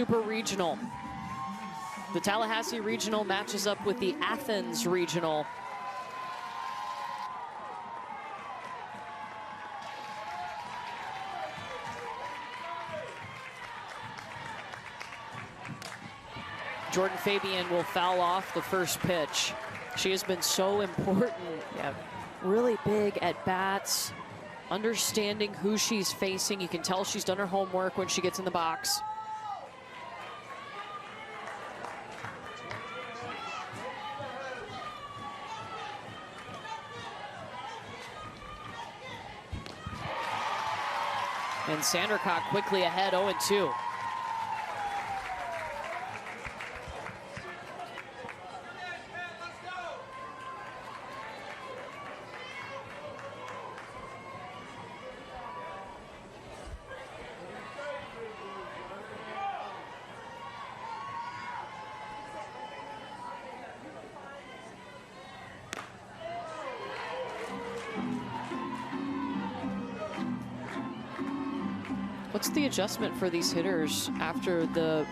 Super Regional. The Tallahassee Regional matches up with the Athens Regional. Jordan Fabian will foul off the first pitch. She has been so important. Yeah, really big at bats, understanding who she's facing. You can tell she's done her homework when she gets in the box. And Sandercock quickly ahead, 0-2. What's the adjustment for these hitters after the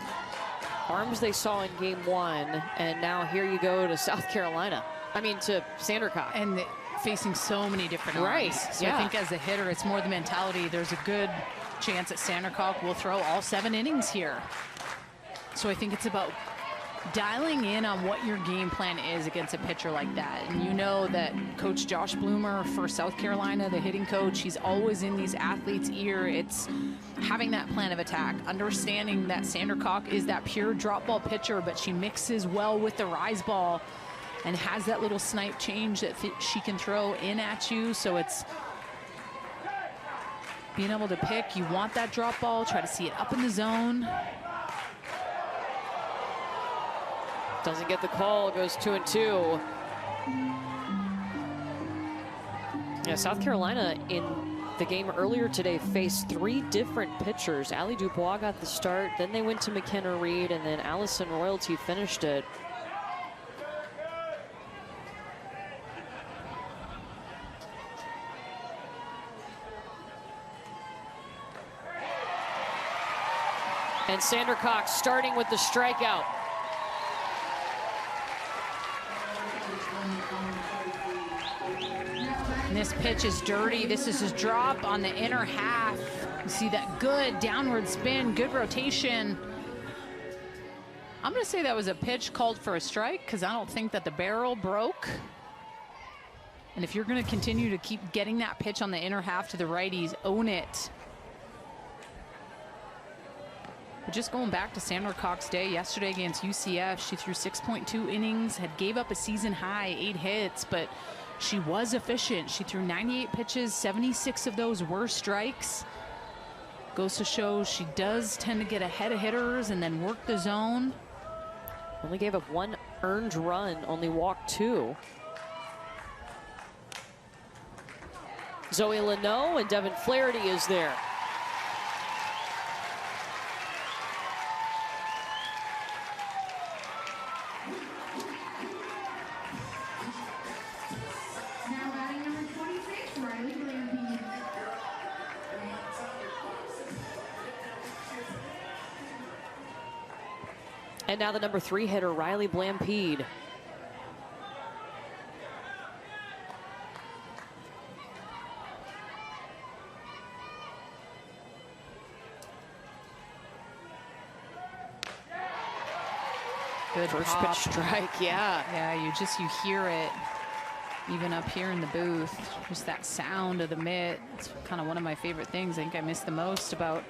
arms they saw in game 1, and now here you go to South Carolina? I mean, to Sandercock. And facing so many different arms. Right, So yeah. I think as a hitter, it's more the mentality. There's a good chance that Sandercock will throw all 7 innings here. So I think it's about dialing in on what your game plan is against a pitcher like that. And you know that Coach Josh Bloomer for South Carolina, the hitting coach, he's always in these athletes' ear. It's having that plan of attack, understanding that Sandercock is that pure drop ball pitcher, but she mixes well with the rise ball and has that little snipe change that she can throw in at you. So it's being able to pick. You want that drop ball, try to see it up in the zone. Doesn't get the call, goes 2-2. Yeah, South Carolina in the game earlier today faced 3 different pitchers. Allie Dubois got the start, then they went to McKenna Reed, and then Allison Royalty finished it. And Sandercock starting with the strikeout. And this pitch is dirty. This is his drop on the inner half. You see that good downward spin, good rotation. I'm going to say that was a pitch called for a strike because I don't think that the barrel broke. And if you're going to continue to keep getting that pitch on the inner half to the righties, own it. But just going back to Sandercock's day yesterday against UCF, she threw 6.2 innings, had gave up a season high 8 hits, but she was efficient. She threw 98 pitches, 76 of those were strikes. Goes to show she does tend to get ahead of hitters and then work the zone. Only gave up 1 earned run, only walked 2. Zoe Leno and Devin Flaherty is there. And now the number 3 hitter, Riley Blampede. Good First pop. pitch strike, yeah. Yeah, you hear it even up here in the booth. Just that sound of the mitt. It's kind of one of my favorite things. I think I miss the most about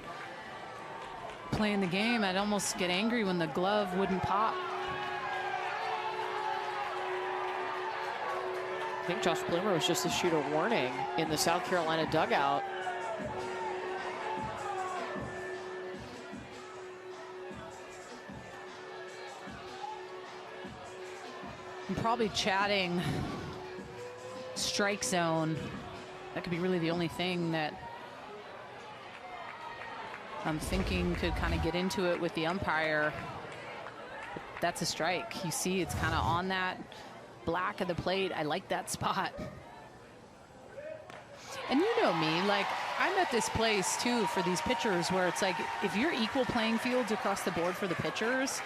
playing the game. I'd almost get angry when the glove wouldn't pop. I think Josh Bloomer was just issued a warning in the South Carolina dugout. I'm probably chatting strike zone. That could be really the only thing that I'm thinking could kind of get into it with the umpire. That's a strike. You see it's kind of on that black of the plate. I like that spot. And you know me, like, I'm at this place too for these pitchers where it's like, if you're equal playing fields across the board for the pitchers,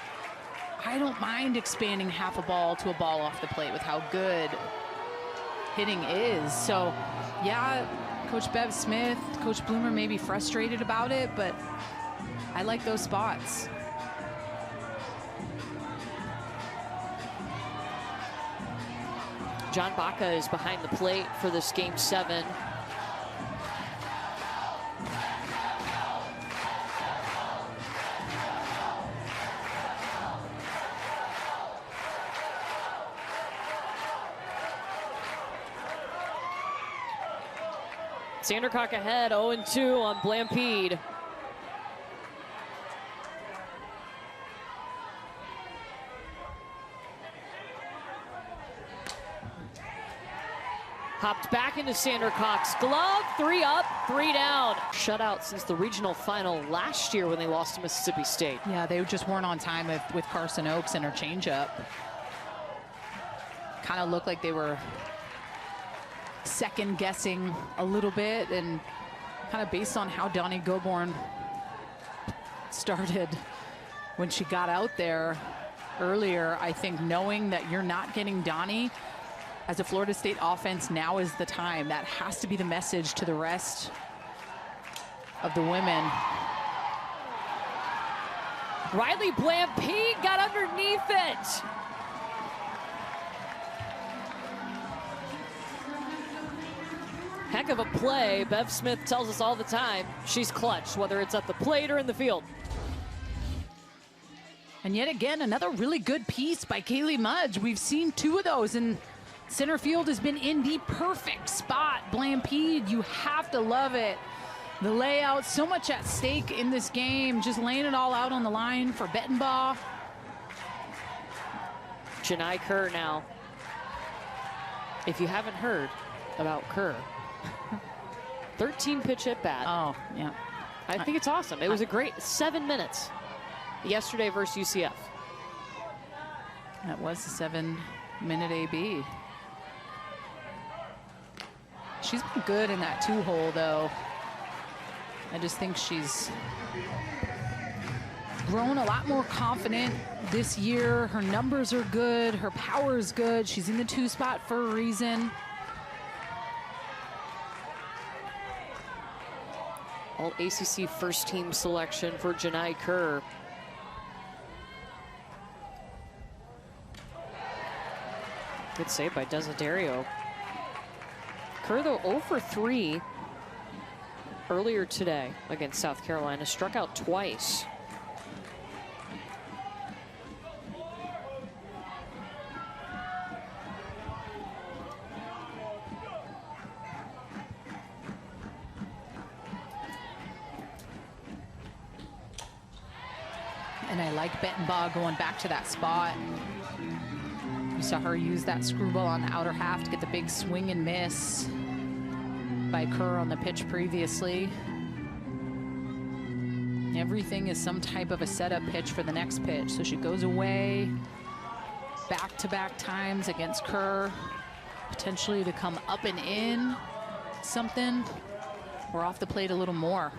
I don't mind expanding half a ball to a ball off the plate with how good hitting is. So yeah, Coach Bev Smith, Coach Bloomer may be frustrated about it, but I like those spots. John Baca is behind the plate for this Game 7. Sandercock ahead, 0-2 on Blampede. Hopped back into Sandercock's glove, 3 up, 3 down. Shutout since the regional final last year when they lost to Mississippi State. Yeah, they just weren't on time with Carson Oaks and her changeup. Kind of looked like they were second guessing a little bit, and kind of based on how Donnie Goborn started when she got out there earlier, I think knowing that you're not getting Donnie as a Florida State offense, now is the time. That has to be the message to the rest of the women. Riley Blampede got underneath it. Heck of a play. Bev Smith tells us all the time she's clutch, whether it's at the plate or in the field. And yet again, another really good piece by Kaylee Mudge. We've seen 2 of those, and center field has been in the perfect spot. Blampede, you have to love it. The layout, so much at stake in this game, just laying it all out on the line for Bettenbaugh. Janai Kerr now. If you haven't heard about Kerr, 13 pitch at bat. Oh, yeah. I think it's awesome. It was a great 7 minutes yesterday versus UCF. That was a 7-minute AB. She's been good in that 2-hole, though. I just think she's grown a lot more confident this year. Her numbers are good. Her power is good. She's in the 2 spot for a reason. All ACC first team selection for Janai Kerr. Good save by Desiderio. Kerr, though, 0 for 3 earlier today against South Carolina. Struck out twice. And I like Bettenbaugh going back to that spot. You saw her use that screwball on the outer half to get the big swing and miss by Kerr on the pitch previously. Everything is some type of a setup pitch for the next pitch. So she goes away back-to-back times against Kerr, potentially to come up and in something, or off the plate a little more.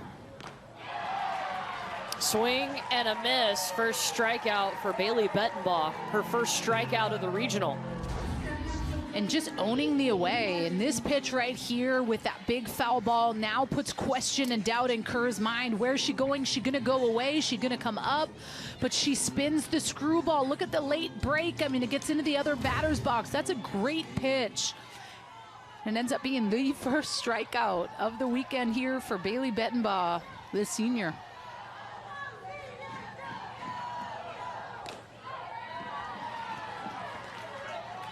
Swing and a miss. First strikeout for Bailey Bettenbaugh. Her first strikeout of the regional. And just owning the away. And this pitch right here with that big foul ball now puts question and doubt in Kerr's mind. Where's she going? She gonna go away? She gonna come up? But she spins the screwball. Look at the late break. I mean, it gets into the other batter's box. That's a great pitch. And ends up being the first strikeout of the weekend here for Bailey Bettenbaugh, the senior.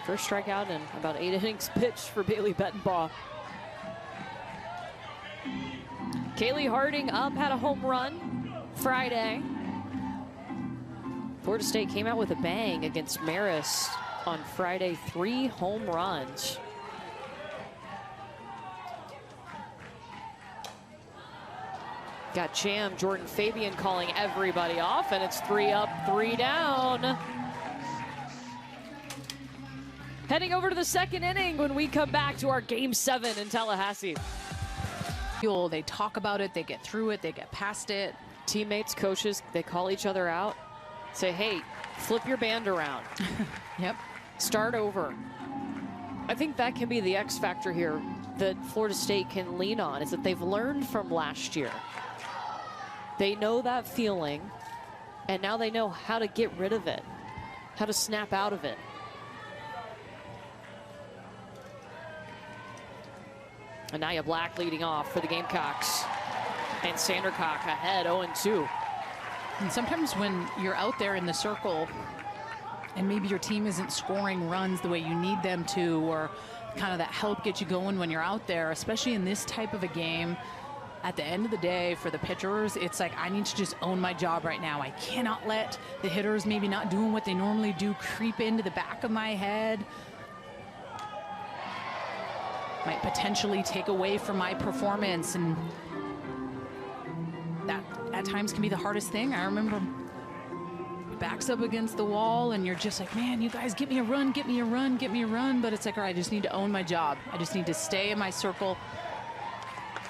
First strikeout in about 8 innings pitched for Bailey Bettenbaugh. Kaylee Harding up, had a home run Friday. Florida State came out with a bang against Marist on Friday, 3 home runs. Got jammed. Jordan Fabian calling everybody off, and it's 3 up, 3 down. Heading over to the second inning when we come back to our Game 7 in Tallahassee. They talk about it, they get through it, they get past it. Teammates, coaches, they call each other out. Say, hey, flip your band around. Yep. Start over. I think that can be the X factor here that Florida State can lean on, is that they've learned from last year. They know that feeling, and now they know how to get rid of it, how to snap out of it. Anaya Black leading off for the Gamecocks. And Sandercock ahead, 0-2. And sometimes when you're out there in the circle and maybe your team isn't scoring runs the way you need them to, or kind of that help get you going when you're out there, especially in this type of a game, at the end of the day for the pitchers, it's like, I need to just own my job right now. I cannot let the hitters maybe not doing what they normally do creep into the back of my head. Might potentially take away from my performance, and that at times can be the hardest thing. I remember backs up against the wall and you're just like, man, you guys get me a run, get me a run, get me a run. But it's like, all right, I just need to own my job. I just need to stay in my circle,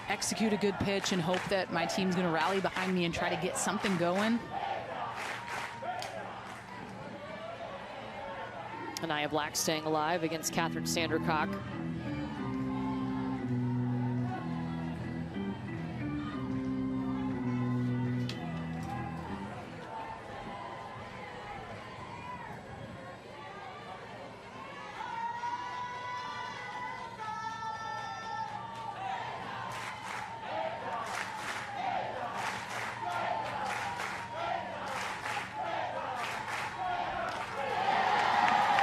execute a good pitch, and hope that my team's going to rally behind me and try to get something going. Anaya Black staying alive against Catherine Sandercock.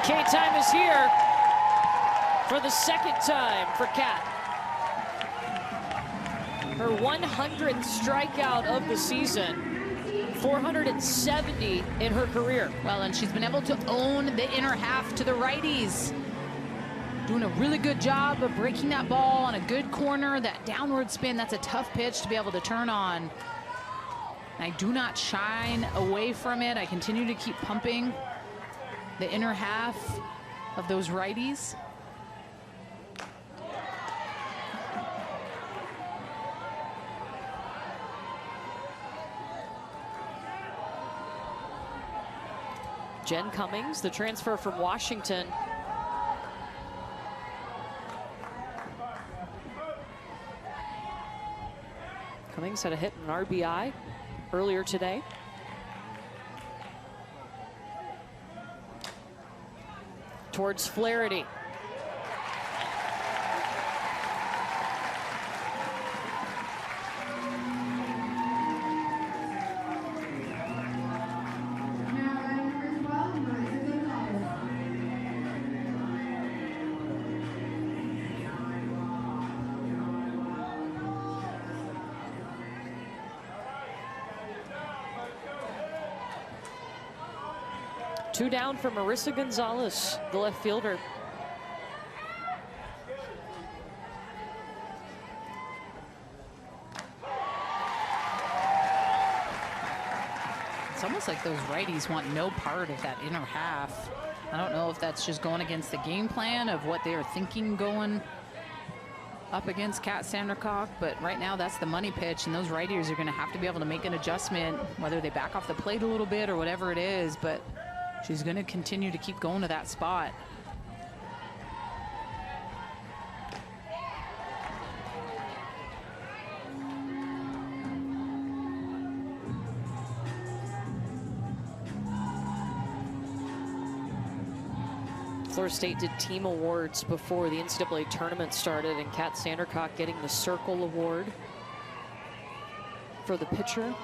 K-time is here for the second time for Kat. Her 100th strikeout of the season, 470 in her career. Well, and she's been able to own the inner half to the righties. Doing a really good job of breaking that ball on a good corner, that downward spin. That's a tough pitch to be able to turn on. And I do not shine away from it. I continue to keep pumping the inner half of those righties. Jen Cummings, the transfer from Washington. Cummings had a hit in an RBI earlier today. Towards Flaherty. Two down for Marissa Gonzalez, the left fielder. It's almost like those righties want no part of that inner half. I don't know if that's just going against the game plan of what they are thinking going up against Kat Sandercock, but right now that's the money pitch, and those righties are going to have to be able to make an adjustment, whether they back off the plate a little bit or whatever it is, but she's going to continue to keep going to that spot. Florida State did team awards before the NCAA tournament started, and Kat Sandercock getting the Circle Award for the pitcher.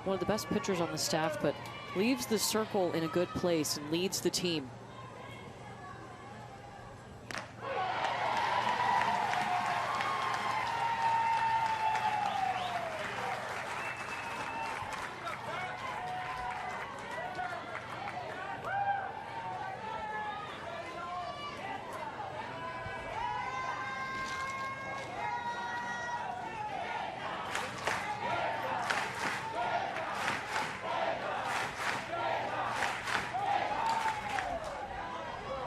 One of the best pitchers on the staff, but leaves the circle in a good place and leads the team.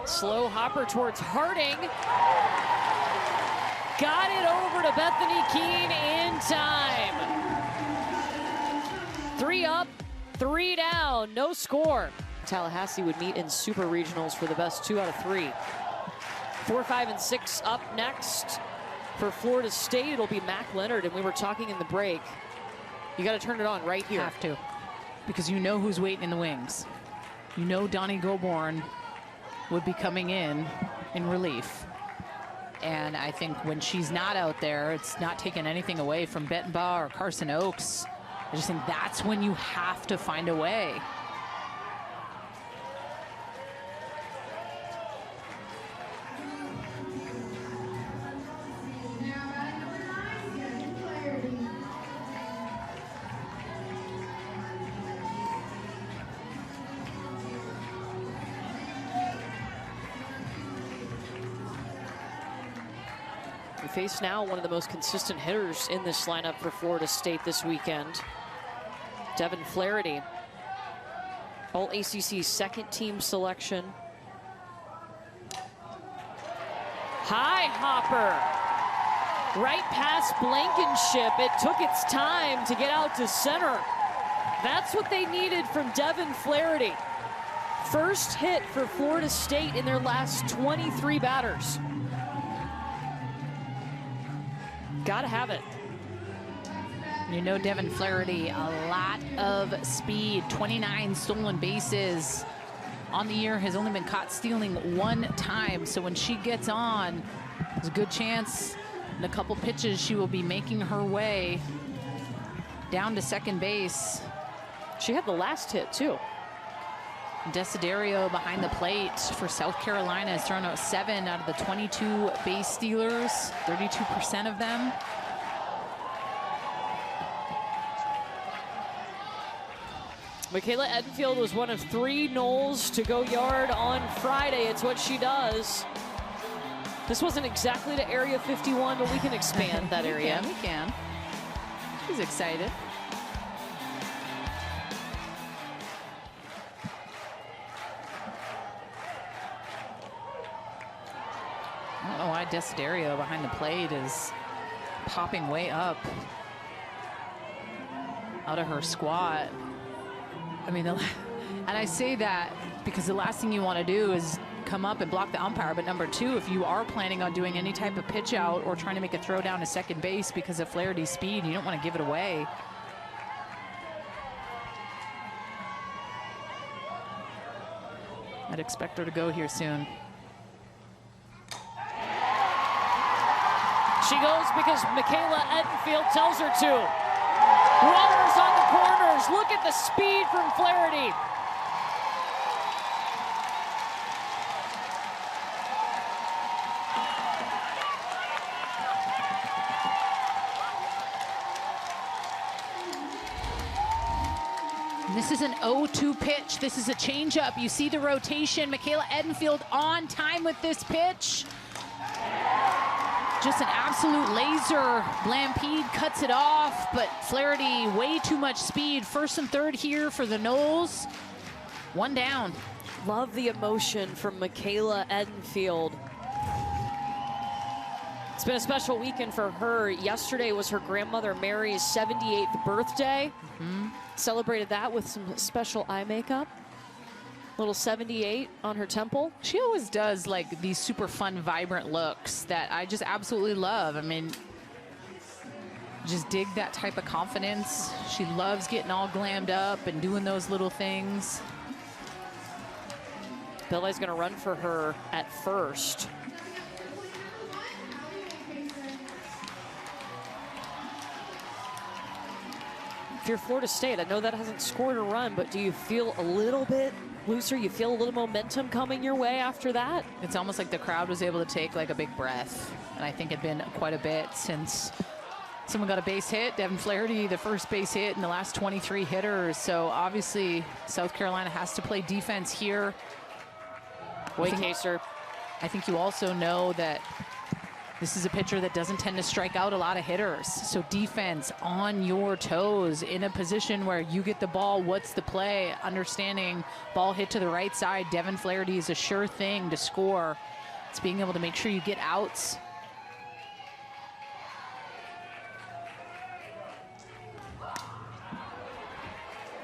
Slow hopper towards Harding. got it over to Bethany Keene in time. 3 up, 3 down, no score. Tallahassee would meet in super regionals for the best 2 out of 3. 4, 5, and 6 up next. For Florida State, it'll be Mac Leonard, and we were talking in the break. You got to turn it on right here. Have to, because you know who's waiting in the wings. You know Donnie Goborn would be coming in relief. And I think when she's not out there, it's not taking anything away from Bettenbaugh or Carson Oaks. I just think that's when you have to find a way. We face now one of the most consistent hitters in this lineup for Florida State this weekend, Devin Flaherty. All ACC second team selection. High hopper. Right past Blankenship. It took its time to get out to center. That's what they needed from Devin Flaherty. First hit for Florida State in their last 23 batters. Gotta have it. You know Devin Flaherty, a lot of speed, 29 stolen bases on the year, has only been caught stealing 1 time. So when she gets on, there's a good chance in a couple pitches she will be making her way down to second base. She had the last hit too. Desiderio behind the plate for South Carolina has thrown out 7 out of the 22 base stealers, 32% of them. Michaela Edenfield was one of 3 Noles to go yard on Friday. It's what she does. This wasn't exactly to Area 51, but we can expand that area. We can. She's excited. I don't know why Desiderio behind the plate is popping way up out of her squat. I mean, and I say that because the last thing you want to do is come up and block the umpire. But number 2, if you are planning on doing any type of pitch out or trying to make a throw down to second base because of Flaherty's speed, you don't want to give it away. I'd expect her to go here soon. She goes because Michaela Edenfield tells her to. Runners on the corners. Look at the speed from Flaherty. This is an 0-2 pitch. This is a changeup. You see the rotation. Michaela Edenfield on time with this pitch. Just an absolute laser. Blampede cuts it off, but Flaherty, way too much speed. First and third here for the Noles. 1 down. Love the emotion from Michaela Edenfield. It's been a special weekend for her. Yesterday was her grandmother Mary's 78th birthday. Celebrated that with some special eye makeup. Little 78 on her temple. She always does like these super fun, vibrant looks that I just absolutely love. I mean, just dig that type of confidence. She loves getting all glammed up and doing those little things. Billy's gonna run for her at first. If you're Florida State, I know that hasn't scored a run, but do you feel a little bit looser? You feel a little momentum coming your way after that? It's almost like the crowd was able to take like a big breath. And I think it'd been quite a bit since someone got a base hit. Devin Flaherty, the first base hit in the last 23 hitters. So obviously South Carolina has to play defense here. Waycaser. I think you also know that this is a pitcher that doesn't tend to strike out a lot of hitters. So defense on your toes in a position where you get the ball, what's the play? Understanding ball hit to the right side. Devin Flaherty is a sure thing to score. It's being able to make sure you get outs.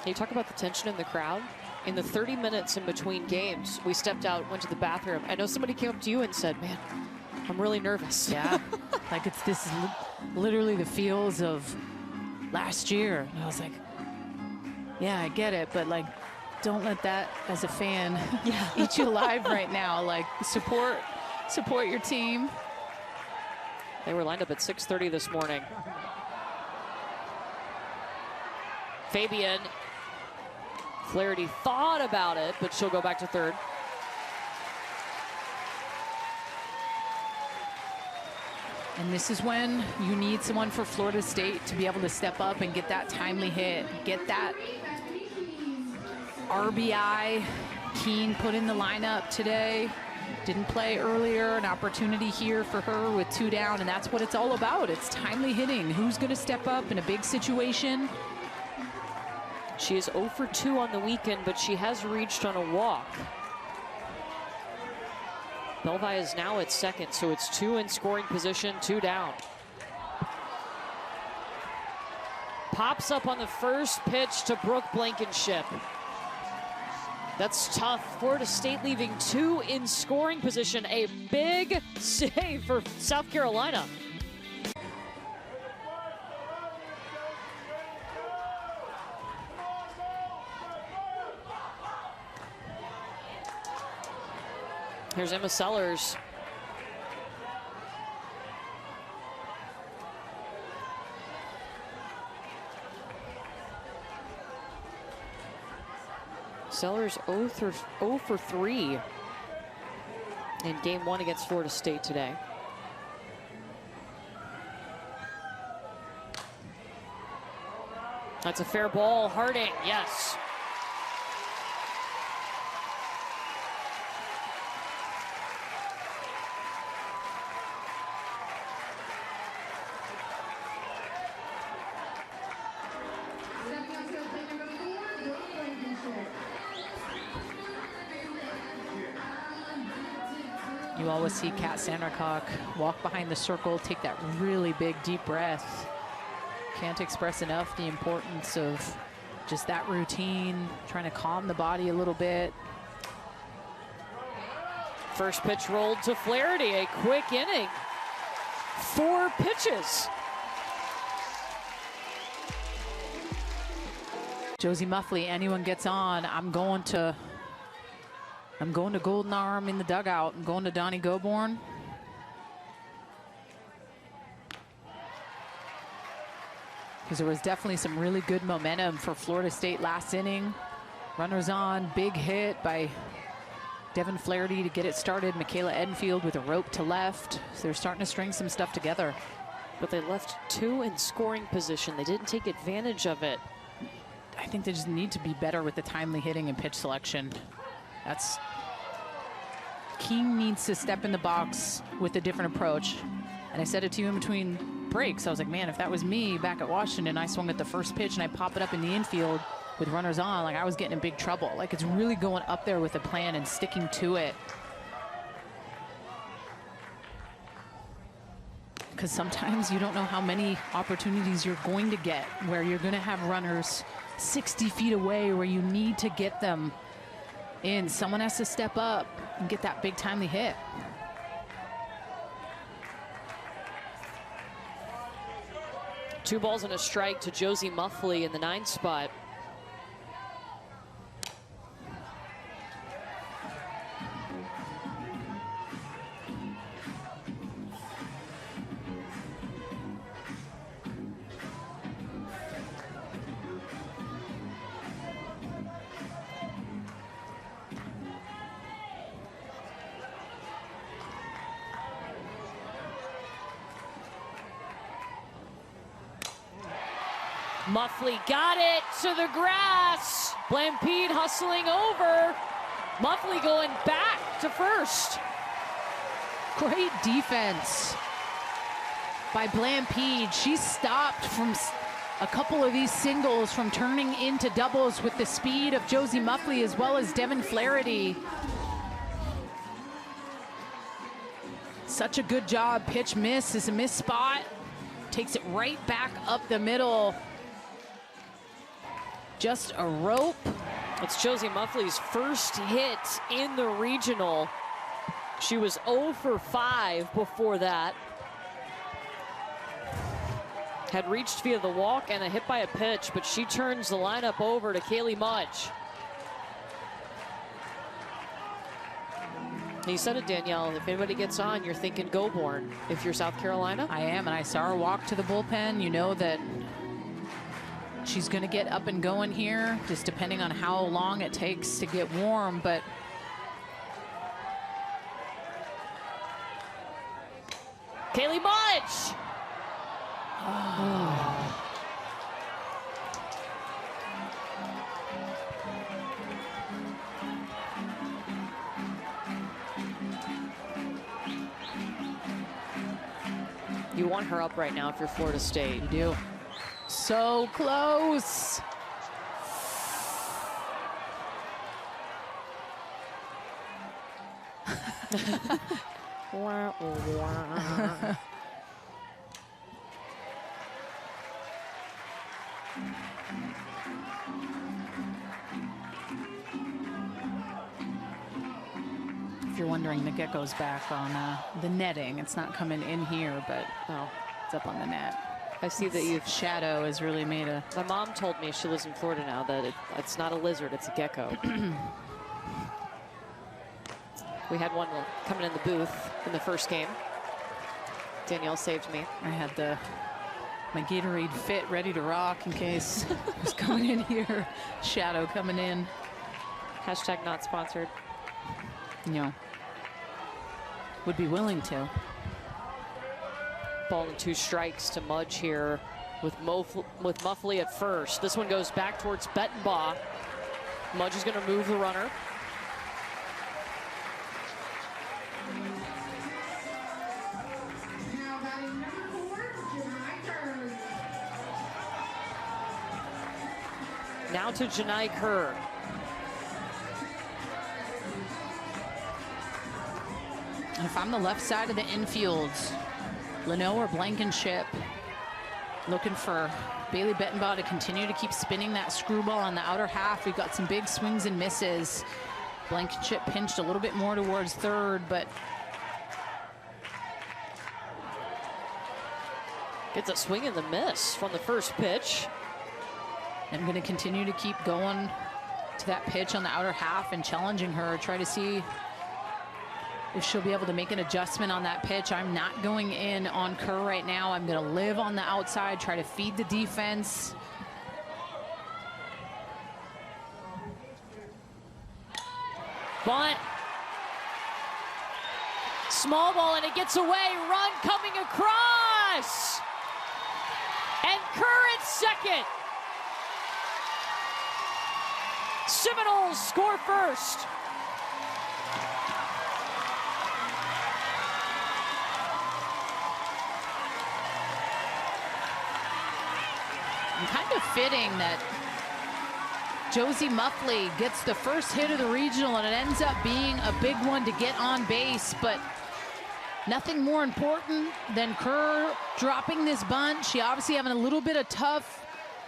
You talk about the tension in the crowd. In the 30 minutes in between games, we stepped out, went to the bathroom. I know somebody came up to you and said, man, I'm really nervous. Yeah, like this is literally the feels of last year. And I was like, yeah, I get it, but like, don't let that as a fan eat you alive right now. Like, support your team. They were lined up at 6:30 this morning. Fabian, Flaherty thought about it, but she'll go back to third. And this is when you need someone for Florida State to be able to step up and get that timely hit, get that RBI. Keene put in the lineup today. Didn't play earlier. An opportunity here for her with 2 down, and that's what it's all about. It's timely hitting. Who's going to step up in a big situation? She is 0 for 2 on the weekend, but she has reached on a walk. Belvi is now at second, so it's 2 in scoring position, 2 down. Pops up on the first pitch to Brooke Blankenship. That's tough. Florida State leaving 2 in scoring position. A big save for South Carolina. Here's Emma Sellers. Sellers 0 for 3 in game 1 against Florida State today. That's a fair ball. Harding, yes. You always see Kat Sandercock walk behind the circle, take that really big, deep breath. Can't express enough the importance of just that routine, trying to calm the body a little bit. First pitch rolled to Flaherty, a quick inning. 4 pitches. Josie Muffley, anyone gets on, I'm going to Golden Arm in the dugout. I'm going to Donnie Goborn. Because there was definitely some really good momentum for Florida State last inning. Runners on, big hit by Devin Flaherty to get it started. Michaela Enfield with a rope to left. So they're starting to string some stuff together. But they left 2 in scoring position. They didn't take advantage of it. I think they just need to be better with the timely hitting and pitch selection. That's Keene needs to step in the box with a different approach. And I said it to you in between breaks. I was like, man, if that was me back at Washington, I swung at the first pitch and I pop it up in the infield with runners on, like I was getting in big trouble. Like it's really going up there with a plan and sticking to it. Because sometimes you don't know how many opportunities you're going to get where you're going to have runners 60 feet away where you need to get them in. Someone has to step up and get that big timely hit. Two balls and a strike to Josie Muffley in the 9th spot. Muffley got it to the grass. Blampede hustling over. Muffley going back to first. Great defense by Blampede. She stopped from a couple of these singles from turning into doubles with the speed of Josie Muffley as well as Devin Flaherty. Such a good job. Pitch miss is a miss spot. Takes it right back up the middle. just a rope. It's Josie Muffley's first hit in the regional. She was 0 for 5 before that. Had reached via the walk and a hit by a pitch, but she turns the lineup over to Kaylee Mudge. You said it, Danielle, if anybody gets on, you're thinking Goborn. If you're South Carolina? I am, and I saw her walk to the bullpen. You know that she's going to get up and going here, just depending on how long it takes to get warm, but Kaylee Mudge! Oh. You want her up right now if you're Florida State. You do. So close. If you're wondering, the gecko's back on the netting. It's not coming in here, but it's up on the net. I see that you've... Shadow has really made a... My mom told me, she lives in Florida now, that it's not a lizard, it's a gecko. We had one coming in the booth in the first game. Danielle saved me. I had my Gatorade Fit ready to rock in case it was coming in here. Shadow coming in. Hashtag not sponsored. No. Would be willing to. Ball and 2 strikes to Mudge here with Muffley at first. This one goes back towards Bettenbaugh. Mudge is going to move the runner. Now to Janai Kerr. And if I'm the left side of the infield, Leno or Blankenship, looking for Bailey Bettenbaugh to continue to keep spinning that screwball on the outer half. We've got some big swings and misses. Blankenship pinched a little bit more towards third, but gets a swing and the miss from the first pitch. I'm going to continue to keep going to that pitch on the outer half and challenging her, try to see if she'll be able to make an adjustment on that pitch. I'm not going in on Kerr right now. I'm going to live on the outside, try to feed the defense. Bunt. Small ball, and it gets away. Run coming across. And Kerr at second. Seminoles score first. And kind of fitting that Josie Muffley gets the first hit of the regional, and it ends up being a big one to get on base, but nothing more important than Kerr dropping this bunt. She obviously having a little bit of tough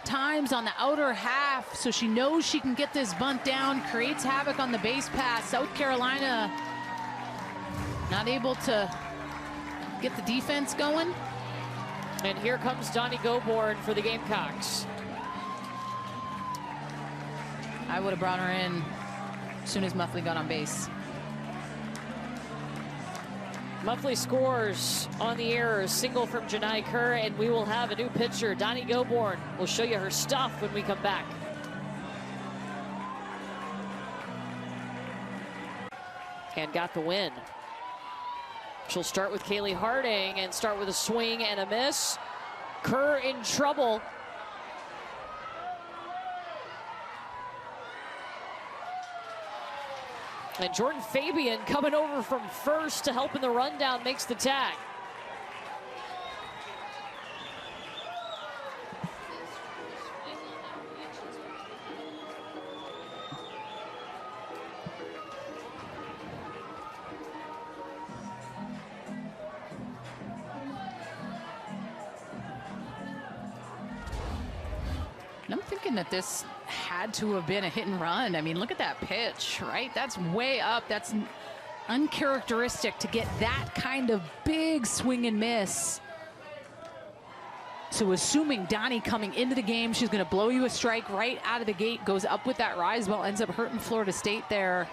times on the outer half, so she knows she can get this bunt down, creates havoc on the base pass. South Carolina not able to get the defense going. And here comes Donnie Goborn for the Gamecocks. I would have brought her in as soon as Muffley got on base. Muffley scores on the air, a single from Janai Kerr, and we will have a new pitcher, Donnie Goborn. We'll show you her stuff when we come back. And got the win. She'll start with Kaylee Harding and start with a swing and a miss. Kerr in trouble. And Jordan Fabian coming over from first to help in the rundown makes the tag. And I'm thinking that this had to have been a hit and run. I mean, look at that pitch, right? That's way up. That's uncharacteristic to get that kind of big swing and miss. So assuming Donnie coming into the game, she's going to blow you a strike right out of the gate, goes up with that rise ball, ends up hurting Florida State there.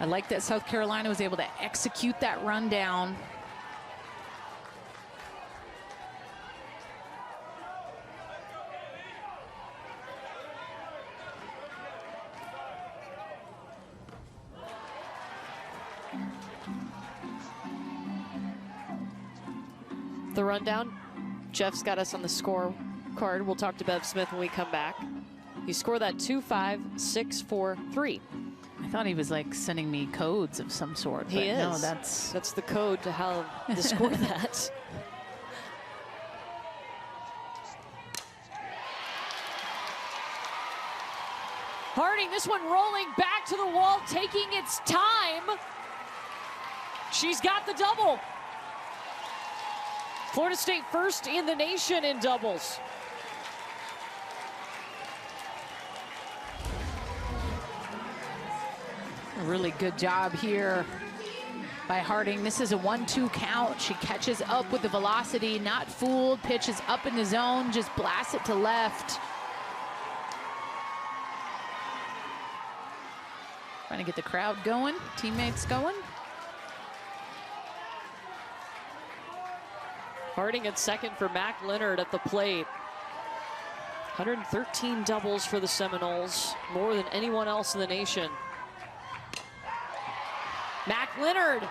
I like that South Carolina was able to execute that run down. The rundown. Jeff's got us on the score card. We'll talk to Bev Smith when we come back. He scored that 2-5, 6-4, 3. I thought he was like sending me codes of some sort. He is. No, that's the code to how to score that. Harding, this one rolling back to the wall, taking its time. She's got the double. Florida State first in the nation in doubles. a really good job here by Harding. This is a 1-2 count. She catches up with the velocity, not fooled, pitches up in the zone, just blasts it to left. Trying to get the crowd going, teammates going. Harding at second for Mac Leonard at the plate. 113 doubles for the Seminoles, more than anyone else in the nation. Mac Leonard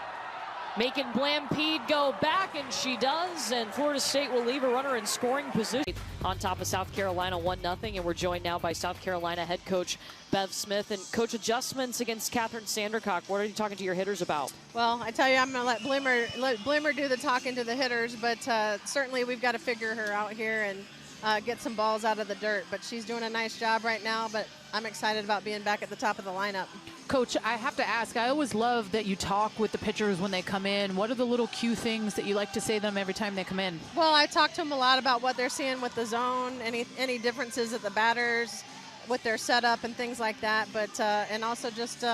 making Blampede go back, and she does, and Florida State will leave a runner in scoring position. On top of South Carolina, 1-0, and we're joined now by South Carolina head coach Bev Smith. And coach, adjustments against Catherine Sandercock. What are you talking to your hitters about? Well, I tell you, I'm going to let Blimmer do the talking to the hitters, but certainly we've got to figure her out here and get some balls out of the dirt. But she's doing a nice job right now, but I'm excited about being back at the top of the lineup. Coach, I have to ask, I always love that you talk with the pitchers when they come in. What are the little cue things that you like to say to them every time they come in? Well, I talk to them a lot about what they're seeing with the zone, any differences at the batters, with their setup and things like that, but and also just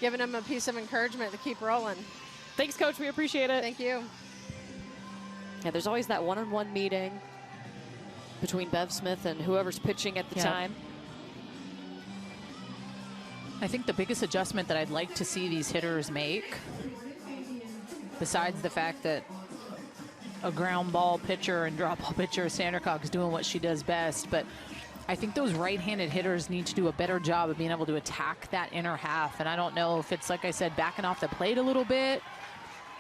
giving them a piece of encouragement to keep rolling. Thanks, Coach. We appreciate it. Thank you. Yeah, there's always that one-on-one meeting between Bev Smith and whoever's pitching at the time. I think the biggest adjustment that I'd like to see these hitters make, besides the fact that a ground ball pitcher and drop ball pitcher, Sandercock, is doing what she does best, but I think those right-handed hitters need to do a better job of being able to attack that inner half. And I don't know if it's, like I said, backing off the plate a little bit.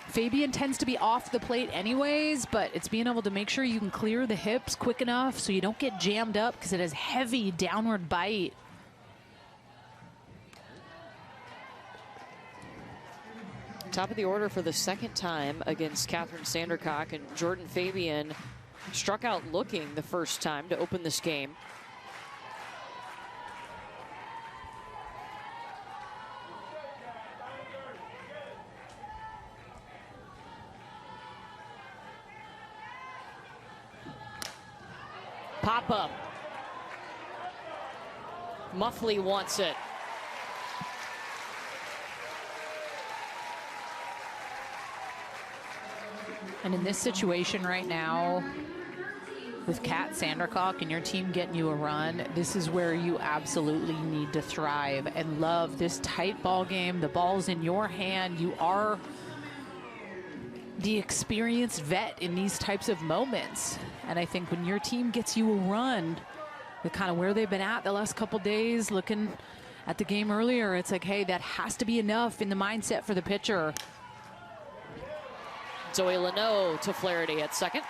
Fabian tends to be off the plate anyways, but it's being able to make sure you can clear the hips quick enough so you don't get jammed up, because it has heavy downward bite. Top of the order for the second time against Catherine Sandercock, and Jordan Fabian struck out looking the first time to open this game. Pop up. Muffley wants it. And in this situation right now, with Kat Sandercock and your team getting you a run, this is where you absolutely need to thrive and love this tight ball game. The ball's in your hand. You are the experienced vet in these types of moments. And I think when your team gets you a run, with kind of where they've been at the last couple days, looking at the game earlier, it's like, hey, that has to be enough in the mindset for the pitcher. Zoe Leno to Flaherty at second.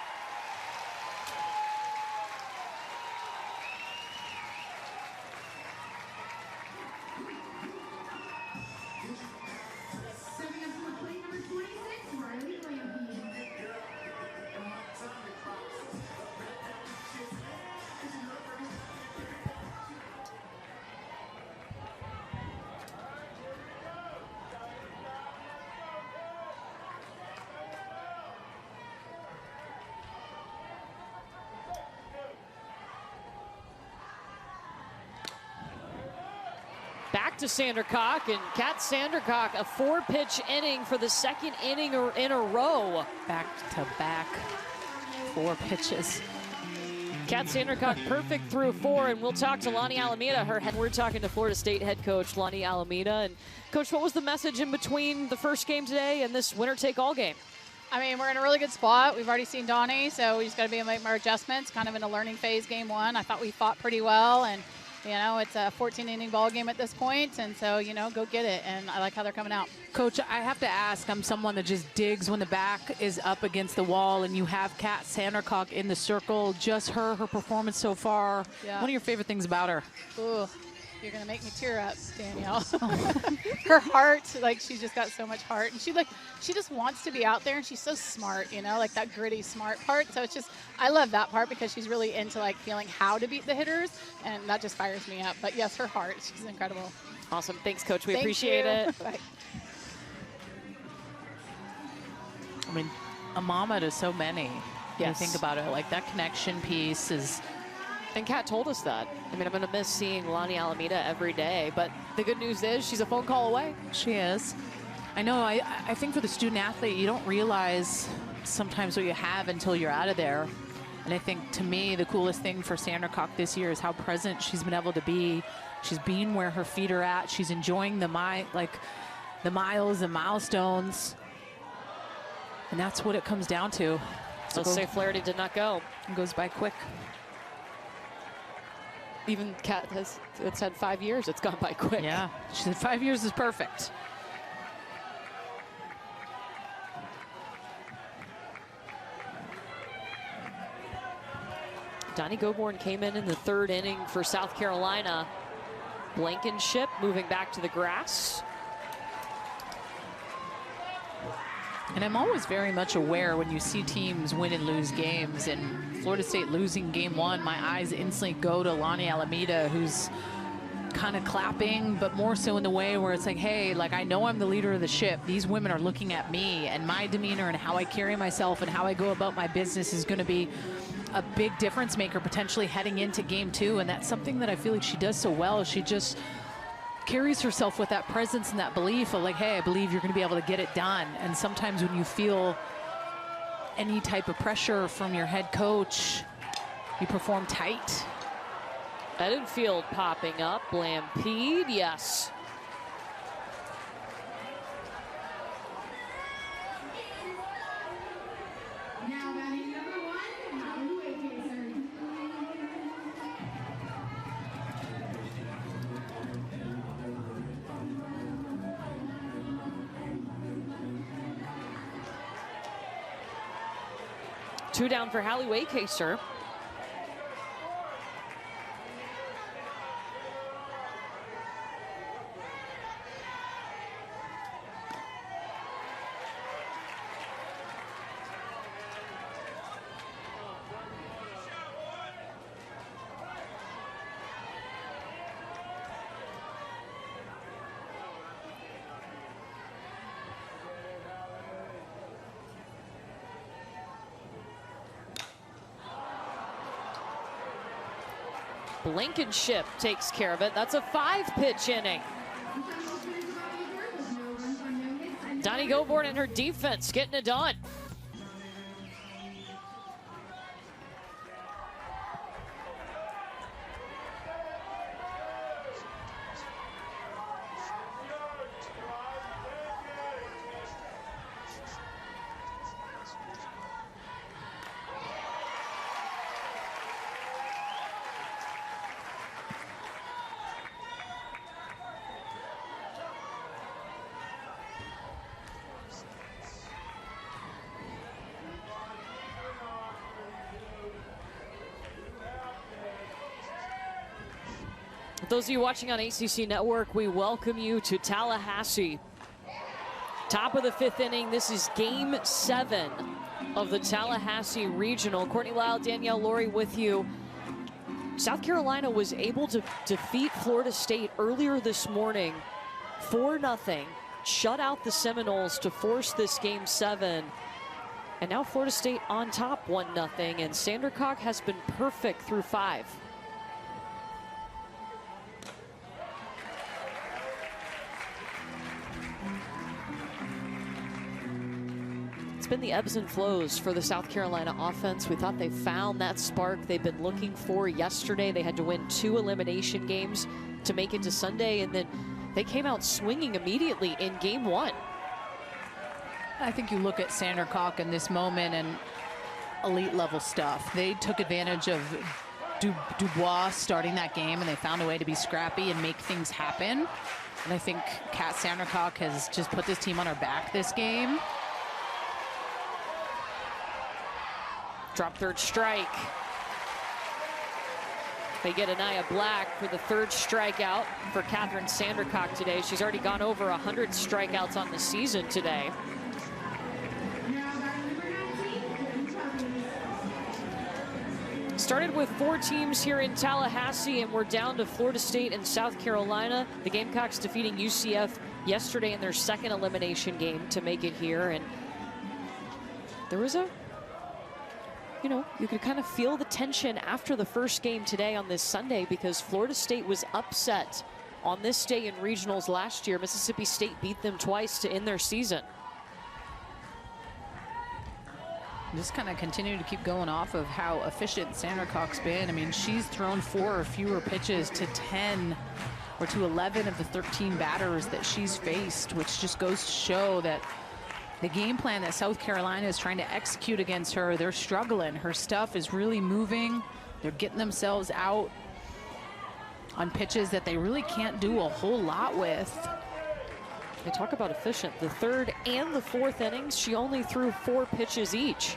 Back to Sandercock, and Kat Sandercock, a 4-pitch inning for the second inning in a row. Back to back, 4 pitches. Kat Sandercock perfect through 4, and we'll talk to Lonnie Alameda. We're talking to Florida State head coach Lonnie Alameda. And Coach, what was the message in between the first game today and this winner-take-all game? I mean, we're in a really good spot. We've already seen Donnie, so we just got to be able to make more adjustments. Kind of in a learning phase, game 1. I thought we fought pretty well, and you know, it's a 14-inning ball game at this point, and so, you know, go get it. And I like how they're coming out. Coach, I have to ask, I'm someone that just digs when the back is up against the wall, and you have Kat Sandercock in the circle. Just her performance so far. Yeah. What are your favorite things about her? Ooh, you're going to make me tear up, Danielle. Her heart, like, she's just got so much heart. And she just wants to be out there, and she's so smart, you know, like that gritty, smart part. So it's just, I love that part because she's really into, like, feeling how to beat the hitters, and that just fires me up. But, yes, her heart, she's incredible. Awesome. Thanks, Coach. We Thank appreciate you. it. Bye. I mean, a mama to so many. Yes. You think about it, like that connection piece is. And Kat told us that. I mean, I'm going to miss seeing Lonnie Alameda every day, but the good news is she's a phone call away. She is. I know, I think for the student athlete, you don't realize sometimes what you have until you're out of there. And I think, to me, the coolest thing for Sandercock this year is how present she's been able to be. She's being where her feet are at. She's enjoying the miles and milestones. And that's what it comes down to. So Let's say Flaherty did not go. It goes by quick. Even Kat it's had 5 years. It's gone by quick. Yeah, she said 5 years is perfect. Donnie Goborn came in the 3rd inning for South Carolina. Blankenship moving back to the grass. And I'm always very much aware when you see teams win and lose games, and Florida State losing game 1, my eyes instantly go to Lonnie Alameda, who's kind of clapping, but more so in the way where it's like, hey, like, I know I'm the leader of the ship. These women are looking at me, and my demeanor and how I carry myself and how I go about my business is going to be a big difference maker potentially heading into game 2. And that's something that I feel like she does so well. She just carries herself with that presence and that belief of, like, hey, I believe you're going to be able to get it done. And sometimes when you feel any type of pressure from your head coach, you perform tight. Edenfield popping up. Blampede, yes. Two down for Hallie Waycaster. Blankenship takes care of it. That's a 5-pitch inning. Donnie Goborn and her defense getting it done. Those of you watching on ACC Network, we welcome you to Tallahassee. Top of the 5th inning. This is game 7 of the Tallahassee Regional. Courtney Lyle, Danielle Laurie with you. South Carolina was able to defeat Florida State earlier this morning 4-0, shut out the Seminoles to force this game 7. And now Florida State on top 1-0, and Sandercock has been perfect through 5. It's been the ebbs and flows for the South Carolina offense. We thought they found that spark they've been looking for yesterday. They had to win 2 elimination games to make it to Sunday, and then they came out swinging immediately in game 1. I think you look at Sandercock in this moment and elite level stuff. They took advantage of Dubois starting that game, and they found a way to be scrappy and make things happen. And I think Kat Sandercock has just put this team on her back this game. Drop third strike. They get Anaya Black for the 3rd strikeout for Katherine Sandercock today. She's already gone over 100 strikeouts on the season today. Started with 4 teams here in Tallahassee, and we're down to Florida State and South Carolina. The Gamecocks defeating UCF yesterday in their 2nd elimination game to make it here. And there was you could kind of feel the tension after the first game today on this Sunday, because Florida State was upset on this day in regionals last year. Mississippi State beat them twice to end their season. Just kind of continue to keep going off of how efficient Sandercock's been. I mean, she's thrown 4 or fewer pitches to 10 or to 11 of the 13 batters that she's faced, which just goes to show that the game plan that South Carolina is trying to execute against her, they're struggling. Her stuff is really moving. They're getting themselves out on pitches that they really can't do a whole lot with. They talk about efficient. The 3rd and the 4th innings, she only threw 4 pitches each.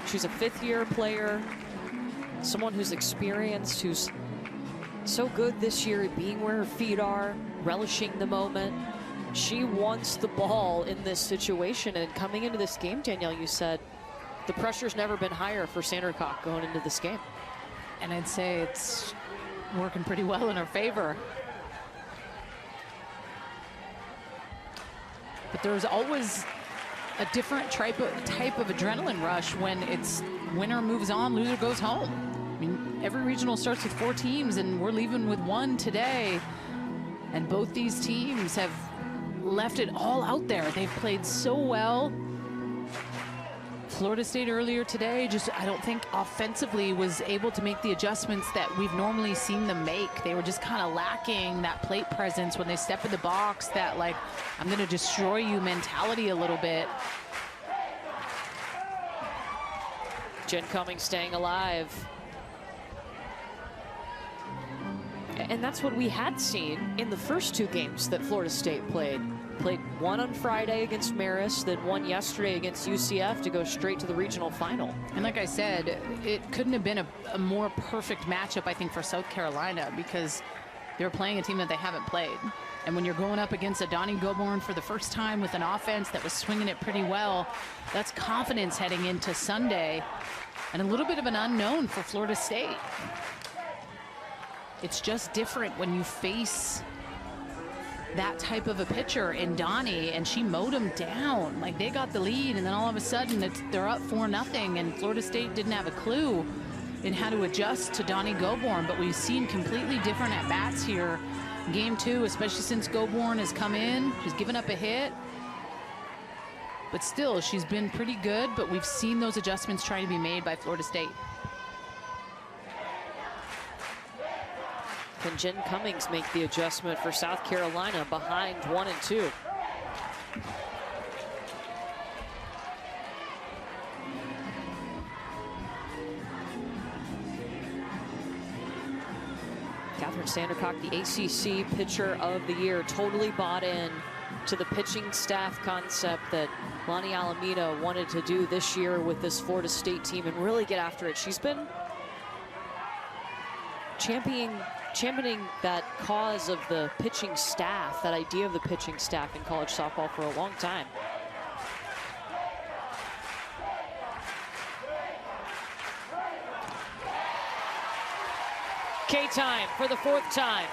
She's a 5th-year player, someone who's experienced, who's so good this year at being where her feet are, relishing the moment. She wants the ball in this situation, and coming into this game, Danielle, you said the pressure's never been higher for Sandercock going into this game. And I'd say it's working pretty well in her favor. But there's always a different type of adrenaline rush when it's winner moves on, loser goes home. I mean, every regional starts with 4 teams, and we're leaving with 1 today. And both these teams have left it all out there. They've played so well. Florida State earlier today, I don't think offensively was able to make the adjustments that we've normally seen them make. They were just kind of lacking that plate presence when they step in the box, that like, I'm going to destroy you mentality a little bit. Jen Cummings staying alive. And that's what we had seen in the first 2 games that Florida State played. Played 1 on Friday against Marist, then 1 yesterday against UCF to go straight to the regional final. And like I said, it couldn't have been a more perfect matchup, I think, for South Carolina, because they're playing a team that they haven't played. And when you're going up against a Donnie Gobourne for the first time with an offense that was swinging it pretty well, that's confidence heading into Sunday, and a little bit of an unknown for Florida State. It's just different when you face that type of a pitcher in Donnie, and she mowed them down. Like, they got the lead, and then all of a sudden they're up 4-0, and Florida State didn't have a clue in how to adjust to Donnie Gobourne. But we've seen completely different at-bats here. Game 2, especially since Gobourne has come in. She's given up a hit. But still, she's been pretty good, but we've seen those adjustments trying to be made by Florida State. Can Jen Cummings make the adjustment for South Carolina behind 1 and 2? Katherine Sandercock, the ACC Pitcher of the Year, totally bought in to the pitching staff concept that Lonnie Alameda wanted to do this year with this Florida State team and really get after it. She's been championing that cause of the pitching staff, that idea of the pitching staff in college softball for a long time. K-time for the 4th time.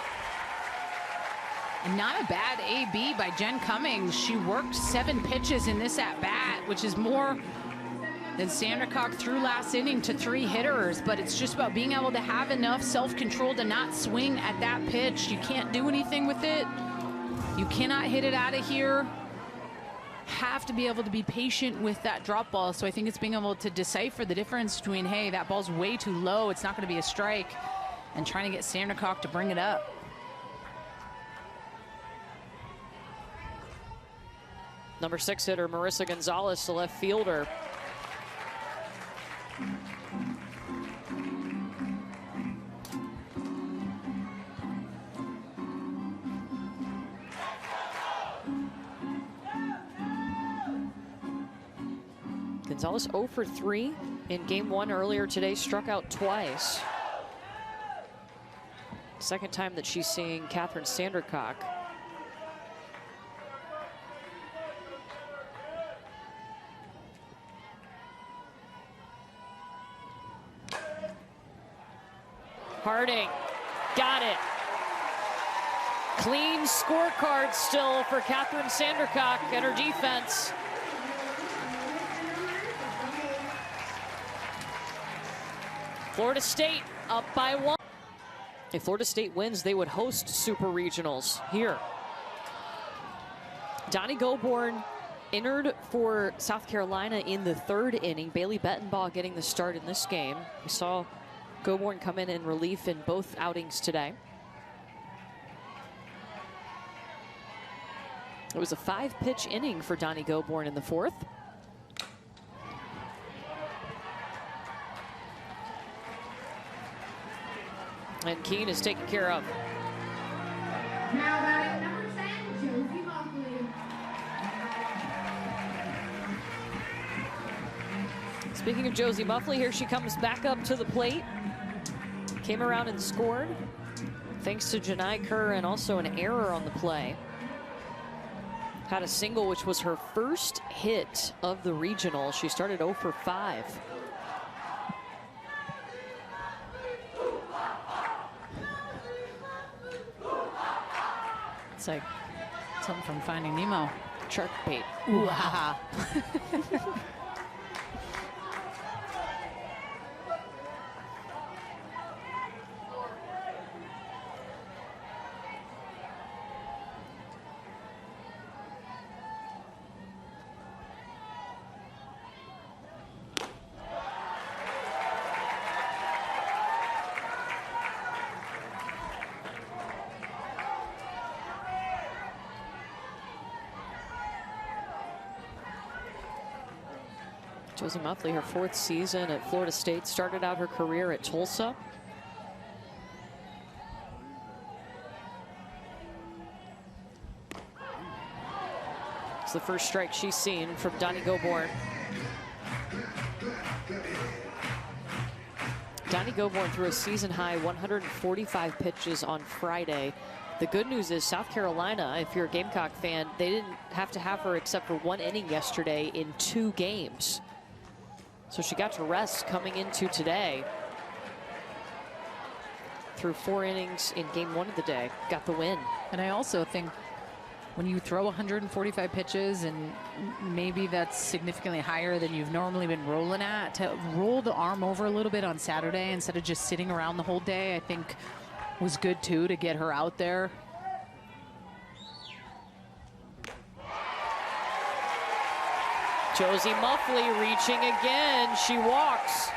And not a bad AB by Jen Cummings. She worked 7 pitches in this at-bat, which is more than Sandercock threw last inning to 3 hitters, but it's just about being able to have enough self-control to not swing at that pitch. You can't do anything with it. You cannot hit it out of here. Have to be able to be patient with that drop ball. So I think it's being able to decipher the difference between, hey, that ball's way too low, it's not going to be a strike, and trying to get Sandercock to bring it up. Number 6 hitter Marissa Gonzalez, the left fielder. Gonzalez 0 for 3 in game 1 earlier today, struck out twice. Second time that she's seeing Catherine Sandercock. Harding, got it. Clean scorecard still for Catherine Sandercock and her defense. Florida State up by 1. If Florida State wins, they would host Super Regionals here. Donnie Gobourne entered for South Carolina in the 3rd inning. Bailey Bettenbaugh getting the start in this game. We saw Gobourne come in relief in both outings today. It was a 5-pitch inning for Donnie Gobourne in the 4th. And Keene is taken care of. Now batting number 10, Josie Buckley. Speaking of Josie Muffley, here she comes back up to the plate. Came around and scored, thanks to Janai Kerr and also an error on the play. Had a single, which was her first hit of the regional. She started 0 for 5. It's like something from Finding Nemo. Shark bait. Ooh, ha ha. Josie Muffley, her 4th season at Florida State, started out her career at Tulsa. It's the first strike she's seen from Donnie Gobourne. Donnie Gobourne threw a season-high 145 pitches on Friday. The good news is South Carolina, if you're a Gamecock fan, they didn't have to have her except for 1 inning yesterday in 2 games. So she got to rest coming into today. Through 4 innings in game 1 of the day, got the win. And I also think when you throw 145 pitches, and maybe that's significantly higher than you've normally been rolling at, to roll the arm over a little bit on Saturday instead of just sitting around the whole day, I think was good too, to get her out there. Josie Muffley reaching again. She walks.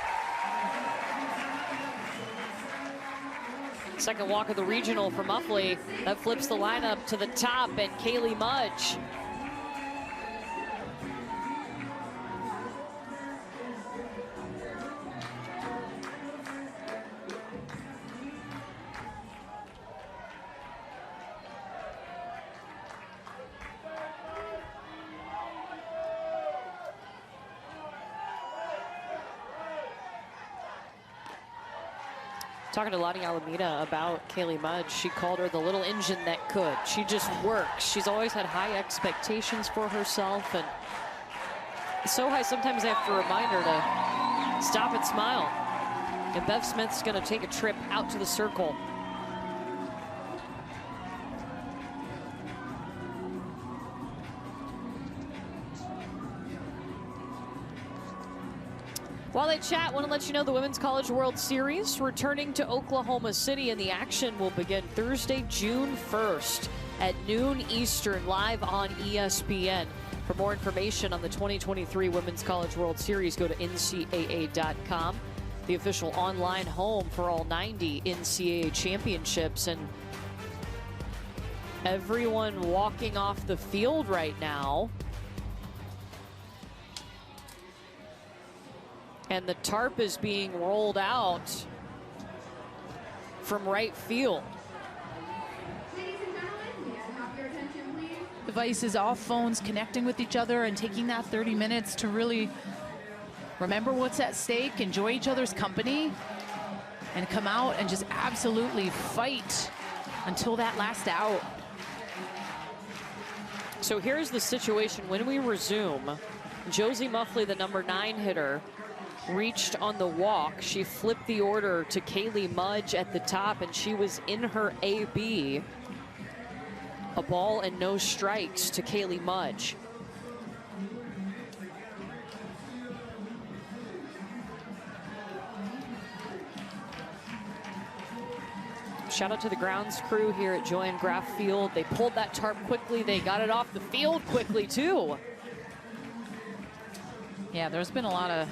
Second walk of the regional for Muffley. That flips the lineup to the top, and Kaylee Mudge. Talking to Lottie Alameda about Kaylee Mudge, she called her the little engine that could. She just works. She's always had high expectations for herself, and so high sometimes they have to remind her to stop and smile. And Bev Smith's going to take a trip out to the circle. While they chat, want to let you know the Women's College World Series returning to Oklahoma City, and the action will begin Thursday, June 1st at noon Eastern, live on ESPN. For more information on the 2023 Women's College World Series, go to ncaa.com, the official online home for all 90 NCAA championships. And everyone walking off the field right now. And the tarp is being rolled out from right field. Ladies and gentlemen, may I have your attention, please? Devices off, phones connecting with each other and taking that 30 minutes to really remember what's at stake, enjoy each other's company, and come out and just absolutely fight until that last out. So here's the situation when we resume. Josie Muffley, the number 9 hitter, reached on the walk. She flipped the order to Kaylee Mudge at the top, and she was in her AB. A ball and no strikes to Kaylee Mudge. Shout out to the grounds crew here at Joanne Graff Field. They pulled that tarp quickly. They got it off the field quickly, too. Yeah, there's been a lot of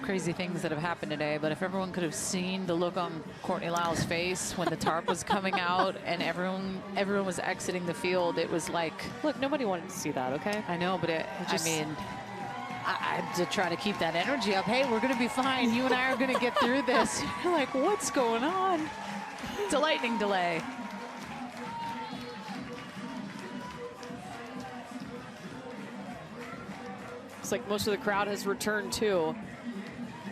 crazy things that have happened today, but if everyone could have seen the look on Courtney Lyle's face when the tarp was coming out and everyone was exiting the field, it was like, look, nobody wanted to see that, okay? I know, but I had to try to keep that energy up. Hey, we're gonna be fine. You and I are gonna get through this. You're like, what's going on? It's a lightning delay. It's like most of the crowd has returned too.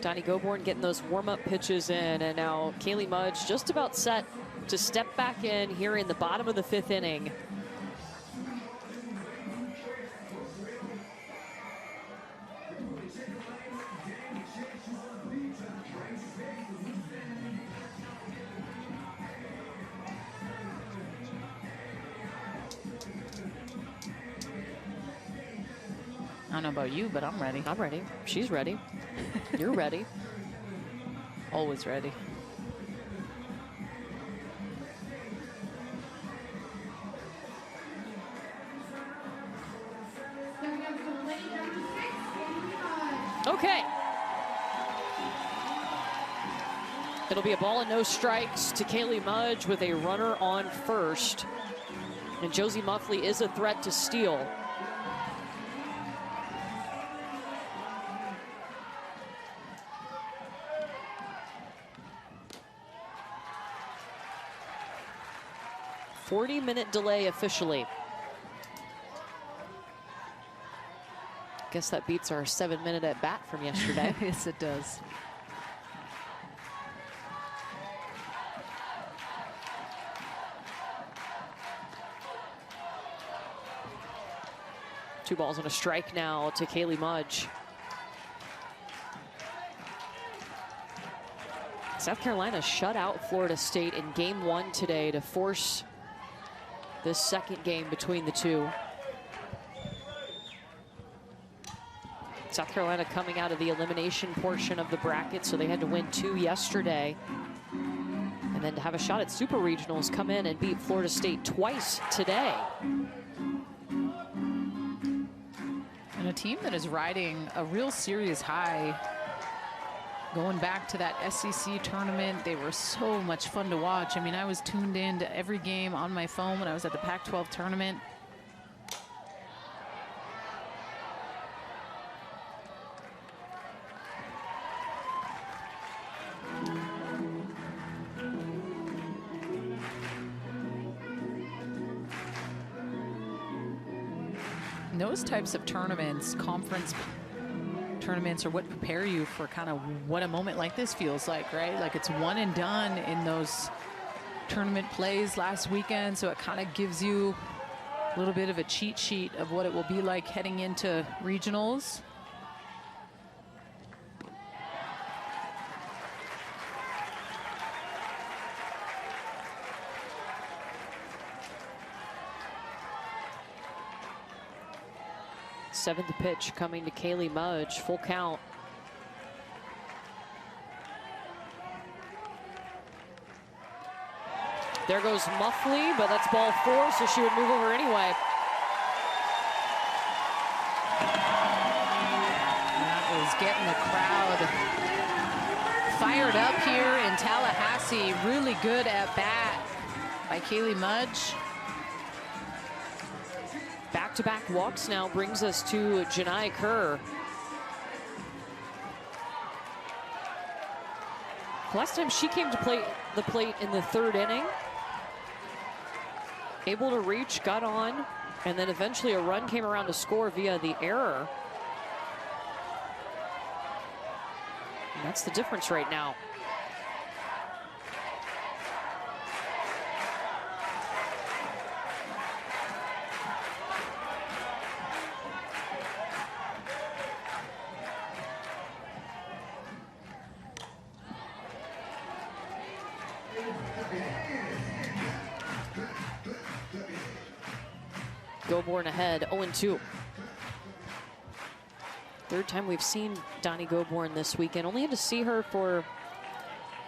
Donnie Goborn getting those warm-up pitches in, and now Kaylee Mudge just about set to step back in here in the bottom of the 5th inning. I don't know about you, but I'm ready. I'm ready. She's ready. You're ready. Always ready. Okay. It'll be a ball and no strikes to Kaylee Mudge with a runner on first. And Josie Muffley is a threat to steal. "40-minute delay officially." Guess that beats our 7-minute at bat from yesterday. Yes, it does. Two balls and a strike now to Kaylee Mudge. South Carolina shut out Florida State in game 1 today to force this second game between the two. South Carolina coming out of the elimination portion of the bracket, so they had to win 2 yesterday. And then to have a shot at Super Regionals, come in and beat Florida State twice today. And a team that is riding a real serious high. Going back to that SEC tournament, they were so much fun to watch. I mean, I was tuned in to every game on my phone when I was at the Pac-12 tournament. And those types of tournaments, conference tournaments, are what prepare you for kind of what a moment like this feels like, right? Like it's one and done in those tournament plays last weekend, so it kind of gives you a little bit of a cheat sheet of what it will be like heading into regionals. Seventh pitch coming to Kaylee Mudge, full count. There goes Muffley, but that's ball 4, so she would move over anyway. That is getting the crowd fired up here in Tallahassee. Really good at bat by Kaylee Mudge. Back-to-back walks now brings us to Janai Kerr. Last time she came to the plate in the 3rd inning. Able to reach, got on, and then eventually a run came around to score via the error. And that's the difference right now. Gobourne ahead, 0-2. 3rd time we've seen Donnie Gobourne this weekend. Only had to see her for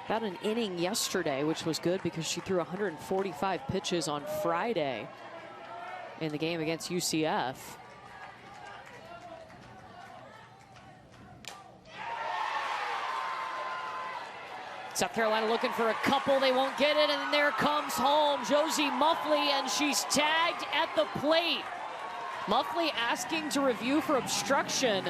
about an inning yesterday, which was good because she threw 145 pitches on Friday in the game against UCF. South Carolina looking for a couple, they won't get it, and then there comes home Josie Muffley, and she's tagged at the plate. Muffley asking to review for obstruction.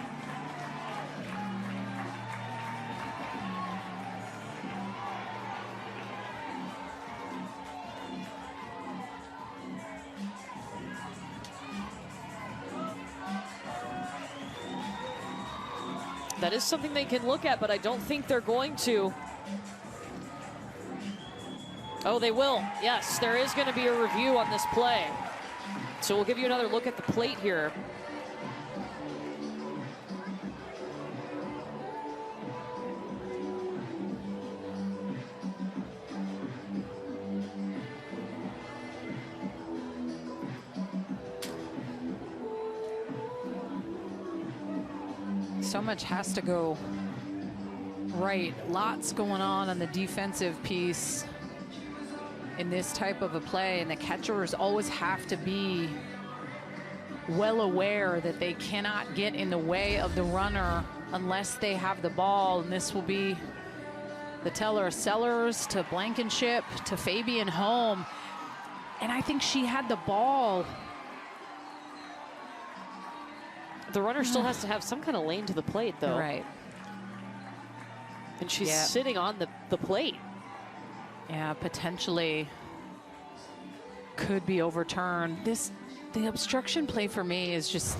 That is something they can look at, but I don't think they're going to. Oh, they will. Yes, there is going to be a review on this play. So we'll give you another look at the plate here. So much has to go right. Lots going on the defensive piece in this type of a play, and the catchers always have to be well aware that they cannot get in the way of the runner unless they have the ball. And this will be the teller. Sellers to Blankenship to Fabian Home, and I think she had the ball. The runner still has to have some kind of lane to the plate, though. Right. And she's sitting on the plate. Yeah, potentially could be overturned. The obstruction play for me is just,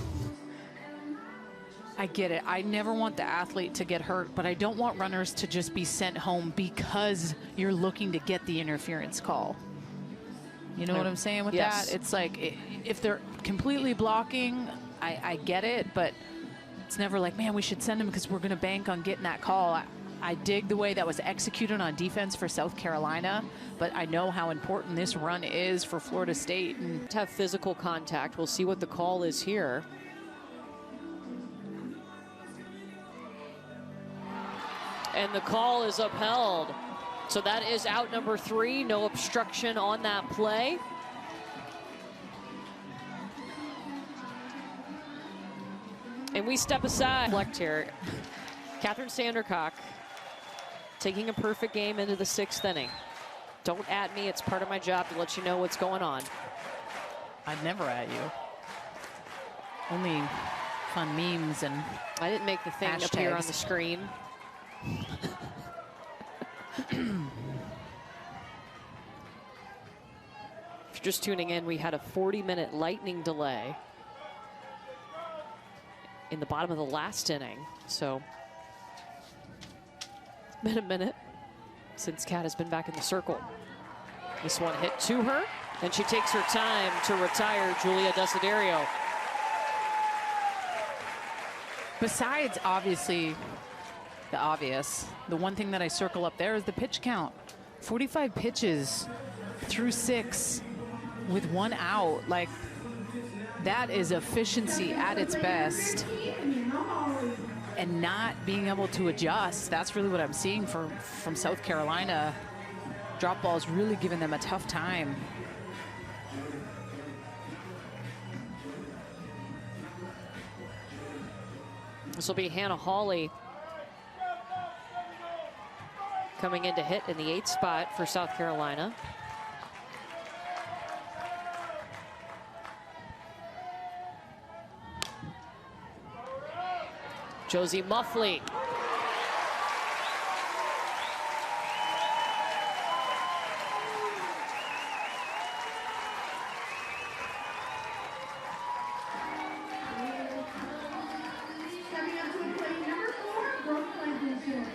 I get it. I never want the athlete to get hurt, but I don't want runners to just be sent home because you're looking to get the interference call. You know what I'm saying with that? It's like, if they're completely blocking, I get it, but it's never like, man, we should send them because we're going to bank on getting that call. I dig the way that was executed on defense for South Carolina, but I know how important this run is for Florida State. And to have physical contact, we'll see what the call is here. And the call is upheld. So that is out number 3, no obstruction on that play. And we step aside. Reflect here. Catherine Sandercock taking a perfect game into the 6th inning. Don't at me, it's part of my job to let you know what's going on. I'd never at you. Only fun memes and I didn't make the thing appear on the screen. If you're just tuning in, we had a 40-minute lightning delay in the bottom of the last inning. So it's been a minute since Kat has been back in the circle. This one hit to her, and she takes her time to retire Julia Desiderio. Besides, obviously, the obvious, the one thing that I circle up there is the pitch count. 45 pitches through 6 with 1 out. Like, that is efficiency at its best. And not being able to adjust. That's really what I'm seeing from South Carolina. drop balls really giving them a tough time. This will be Hannah Hawley coming in to hit in the 8th spot for South Carolina. Josie Muffley. Stepping up to play number 4, Brooke Blankenship.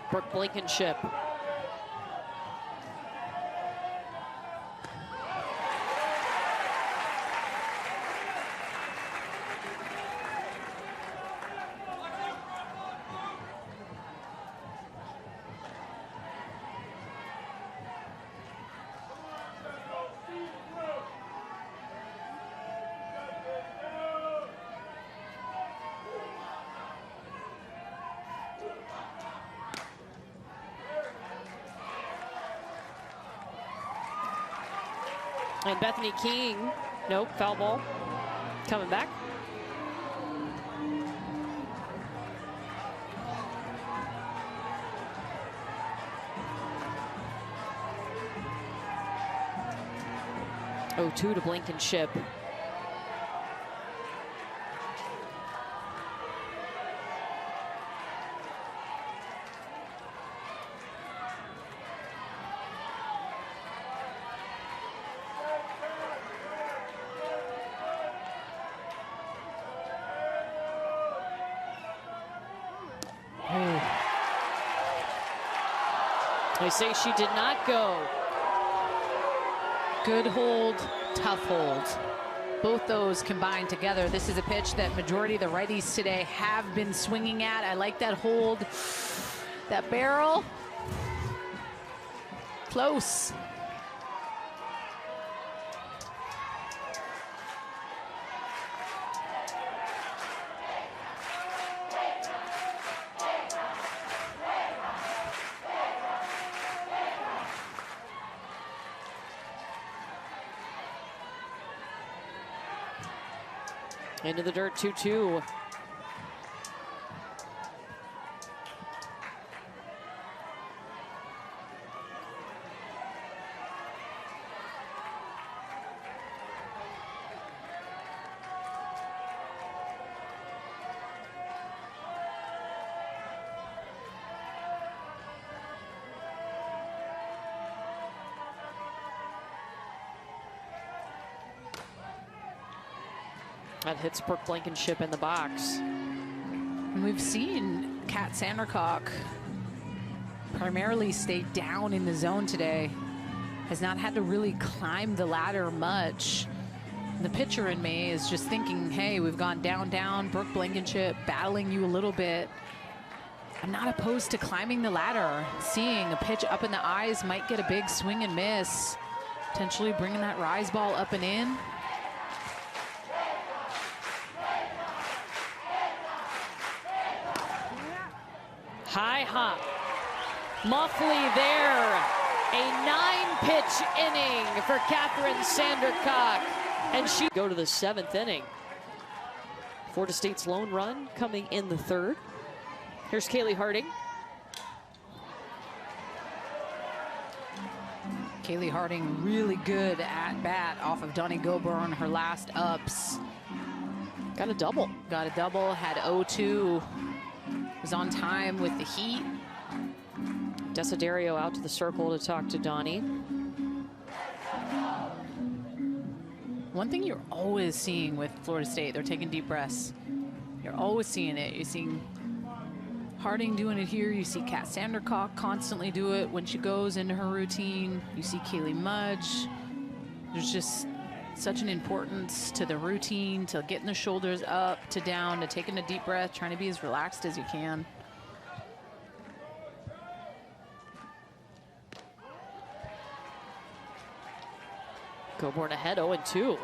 Brooke Blankenship. And Bethany King, nope, foul ball. Coming back. Oh, 2 to Blankenship. They say she did not go. Good hold, tough hold. Both those combined together. This is a pitch that majority of the righties today have been swinging at. I like that hold, that barrel. Close. Into the dirt, 2-2. That hits Brooke Blankenship in the box. And we've seen Kat Sandercock primarily stay down in the zone today. Has not had to really climb the ladder much. The pitcher in me is just thinking, hey, we've gone down, down. Brooke Blankenship battling you a little bit. I'm not opposed to climbing the ladder. Seeing a pitch up in the eyes might get a big swing and miss. Potentially bringing that rise ball up and in. High hop. Muffley there. A 9-pitch inning for Catherine Sandercock. And she go to the 7th inning. Florida State's lone run coming in the 3rd. Here's Kaylee Harding. Kaylee Harding really good at bat off of Donnie Goburn, her last ups. Got a double. Got a double, had 0-2. Was on time with the heat. Desiderio out to the circle to talk to Donnie. One thing you're always seeing with Florida State, they're taking deep breaths. You're always seeing it. You're seeing Harding doing it here. You see Kat Sandercock constantly do it when she goes into her routine. You see Kaylee Mudge. There's just such an importance to the routine, to getting the shoulders up to down, to taking a deep breath, trying to be as relaxed as you can. Coburn ahead 0-2.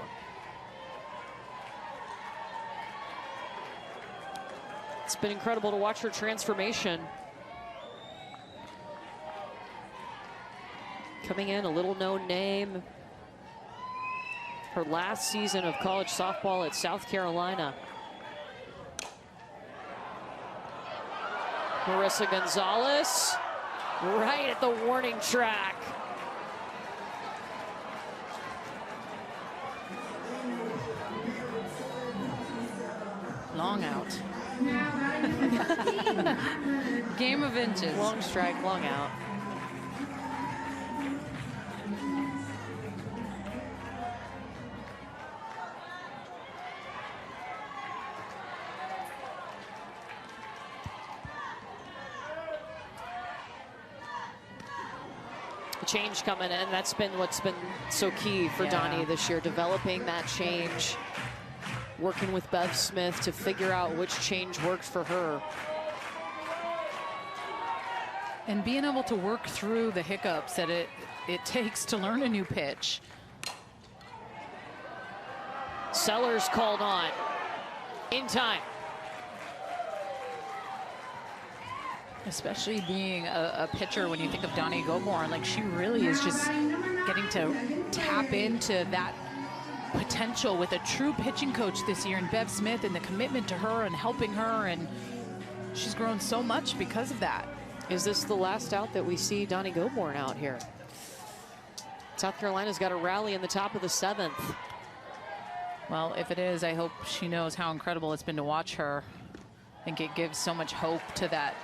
It's been incredible to watch her transformation. Coming in, a little known name. Her last season of college softball at South Carolina. Marissa Gonzalez, right at the warning track. Long out. Game of inches. Long strike, long out. Change coming in. That's been what's been so key for Donnie this year, developing that change, working with Bev Smith to figure out which change works for her. And being able to work through the hiccups that it takes to learn a new pitch. Sellers called on in time. Especially being a pitcher, when you think of Donnie Goborn, like she really is just getting to tap into that potential with a true pitching coach this year, and Bev Smith, and the commitment to her and helping her, and she's grown so much because of that. Is this the last out that we see Donnie Goborn out here? South Carolina's got a rally in the top of the 7th. Well, if it is, I hope she knows how incredible it's been to watch her. I think it gives so much hope to that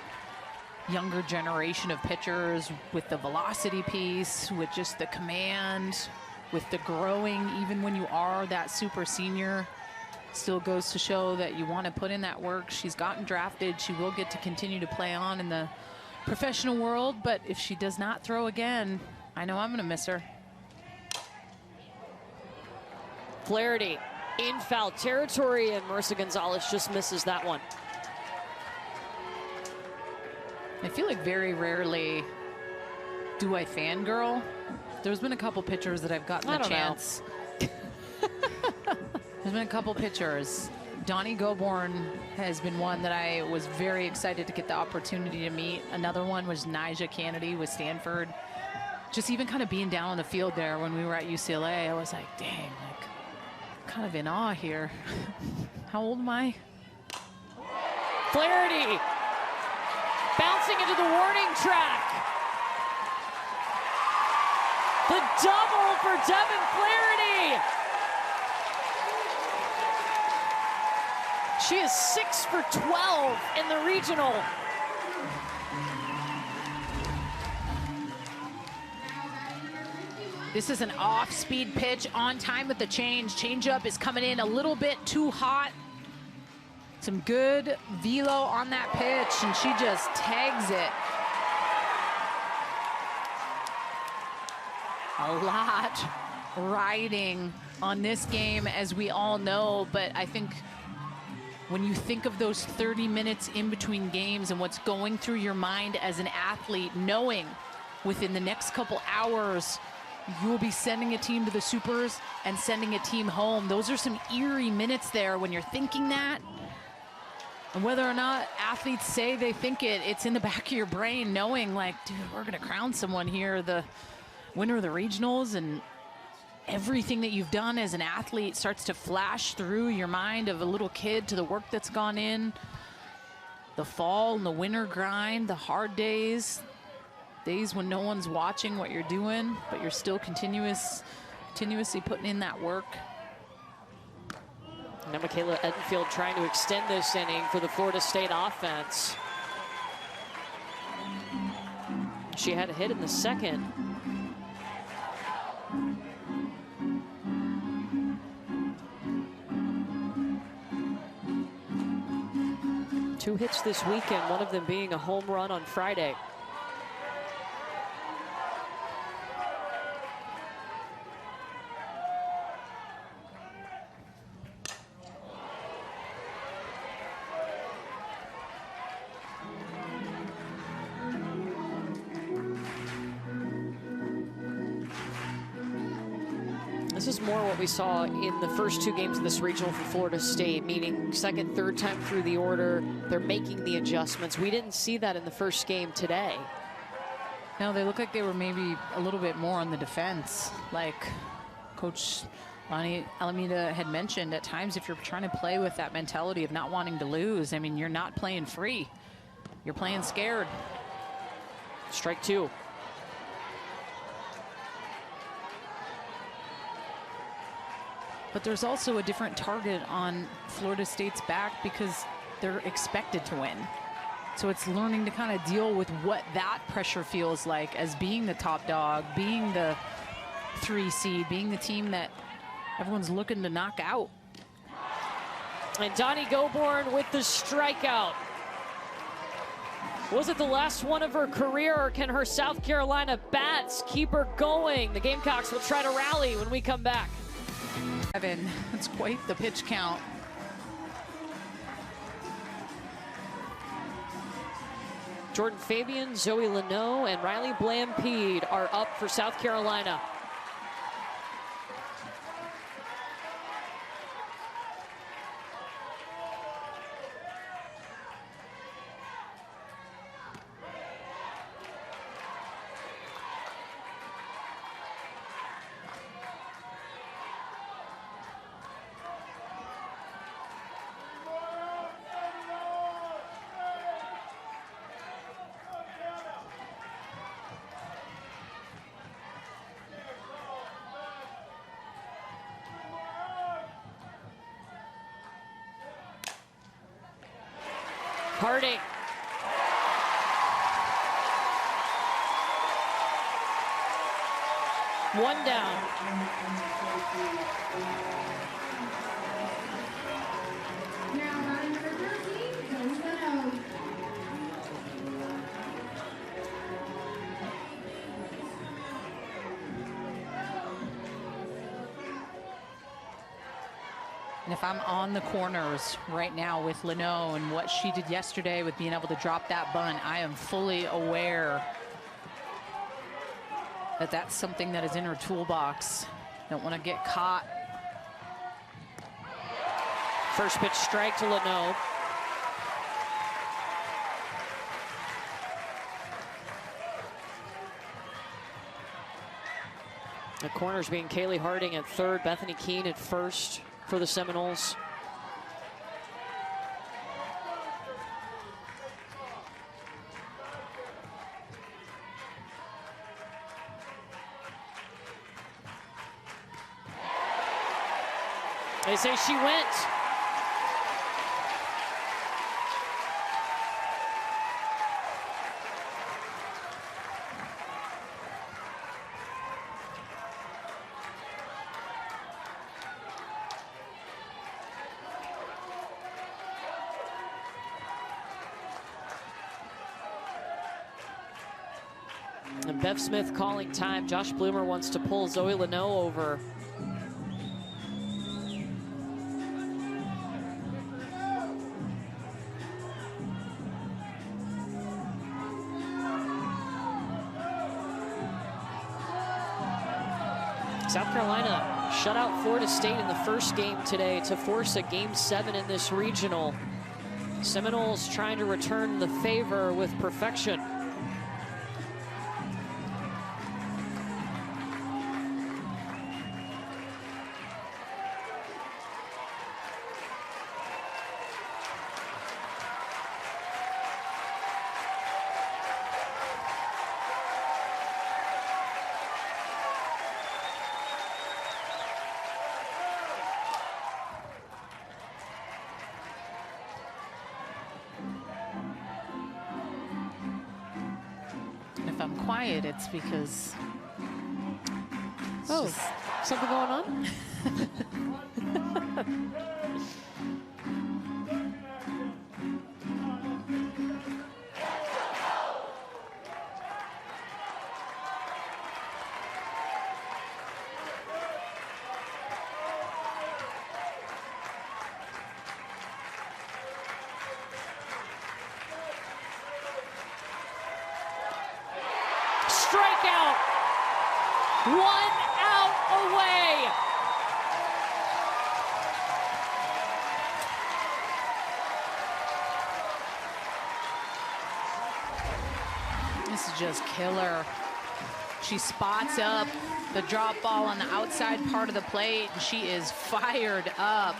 younger generation of pitchers, with the velocity piece, with just the command, with the growing, even when you are that super senior. Still goes to show that you want to put in that work. She's gotten drafted. She will get to continue to play on in the professional world, but if she does not throw again, I know I'm going to miss her. Flaherty in foul territory, and Marissa Gonzalez just misses that one. I feel like very rarely do I fangirl. There's been a couple pitchers that I've gotten the chance. There's been a couple pitchers. Donnie Goborn has been one that I was very excited to get the opportunity to meet. Another one was Nyjah Kennedy with Stanford. Just even kind of being down on the field there when we were at UCLA, I was like, dang, like, kind of in awe here. How old am I? Flaherty bouncing into the warning track. The double for Devin Flaherty. She is 6 for 12 in the regional. This is an off-speed pitch, on time with the change. Changeup is coming in a little bit too hot. Some good velo on that pitch, and she just tags it. A lot riding on this game, as we all know, but I think when you think of those 30 minutes in between games and what's going through your mind as an athlete, knowing within the next couple hours you will be sending a team to the supers and sending a team home. Those are some eerie minutes there when you're thinking that. And whether or not athletes say they think it, it's in the back of your brain, knowing like, dude, we're gonna crown someone here, the winner of the regionals, and everything that you've done as an athlete starts to flash through your mind of a little kid to the work that's gone in, the fall and the winter grind, the hard days when no one's watching what you're doing, but you're still continuously putting in that work. Now Michaela Edenfield trying to extend this inning for the Florida State offense. She had a hit in the second. Two hits this weekend, one of them being a home run on Friday. This is more what we saw in the first 2 games of this regional for Florida State, meaning second, third time through the order, they're making the adjustments. We didn't see that in the first game today. No, they look like they were maybe a little bit more on the defense. Like Coach Lonnie Alameda had mentioned, at times if you're trying to play with that mentality of not wanting to lose, I mean, you're not playing free. You're playing scared. Strike 2. But there's also a different target on Florida State's back because they're expected to win. So it's learning to kind of deal with what that pressure feels like as being the top dog, being the 3 seed, being the team that everyone's looking to knock out. And Donnie Goborn with the strikeout. Was it the last one of her career, or can her South Carolina bats keep her going? The Gamecocks will try to rally when we come back. Evan, that's quite the pitch count. Jordan Fabian, Zoe Leno, and Riley Blampede are up for South Carolina. Harding. One down. Now batting number 13, Zoe Leno. And if I'm on the corners right now with Leno and what she did yesterday with being able to drop that bunt, I am fully aware that that's something that is in her toolbox. Don't want to get caught. First pitch strike to Leno. The corners being Kaylee Harding at third, Bethany Keene at first for the Seminoles. They say she went. And Bev Smith calling time. Josh Bloomer wants to pull Zoe Leno over. South Carolina shut out Florida State in the first game today to force a Game 7 in this regional. Seminoles trying to return the favor with perfection. If I'm quiet, it's because Oh, something going on? Strikeout. 1 out away. wants to just kill her. She spots up the drop ball on the outside part of the plate, and she is fired up.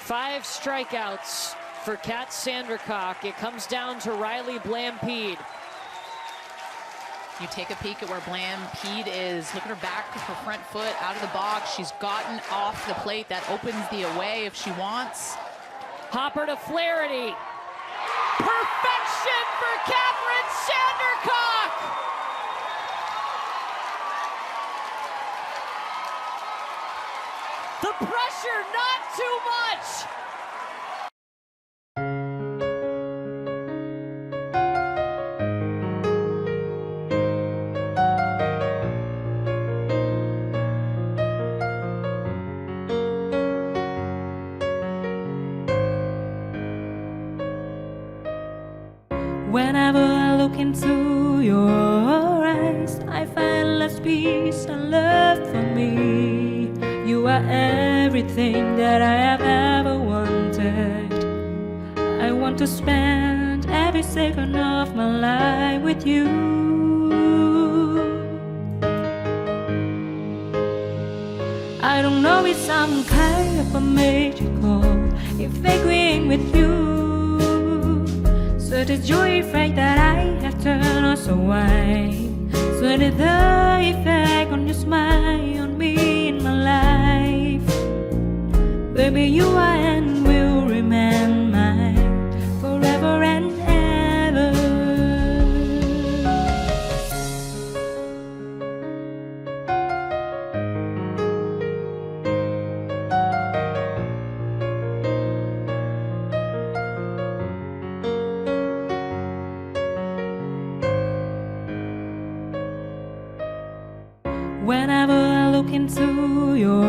Five strikeouts for Kat Sandercock. It comes down to Riley Blampede. You take a peek at where Blampede is. Look at her back with her front foot out of the box. She's gotten off the plate. That opens the away if she wants. Hopper to Flaherty. Perfection for Catherine Sandercock! The pressure, not too much! Whenever I look into your eyes, I find less peace and love for me. You are everything that I have ever wanted. I want to spend every second of my life with you. I don't know if some kind of a magical if agreeing with you. So the joy effect that I have turned us away. So did the effect on your smile on me in my life. Baby, you are and will remain mine forever and ever. Whenever I look into your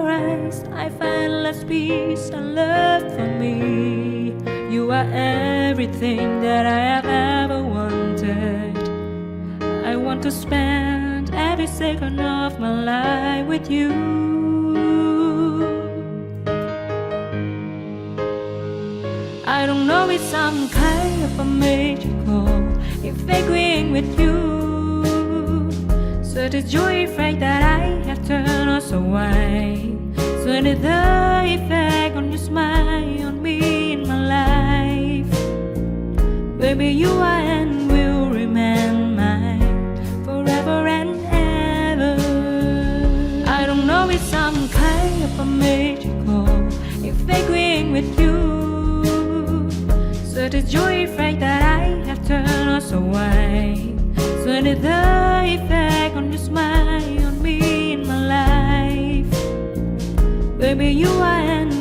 eyes, I find less peace and love for me. You are everything that I have ever wanted. I want to spend every second of my life with you. I don't know if some kind of a magical if agreeing with you. So the joy effect that I have turned us away. So did the effect on your smile on me in my life. Baby, you are and will remain mine forever and ever. I don't know if some kind of a magical if agreeing with you. So the joy effect that I have turned us away. So did the effect on your smile on me in my life. Baby, you are and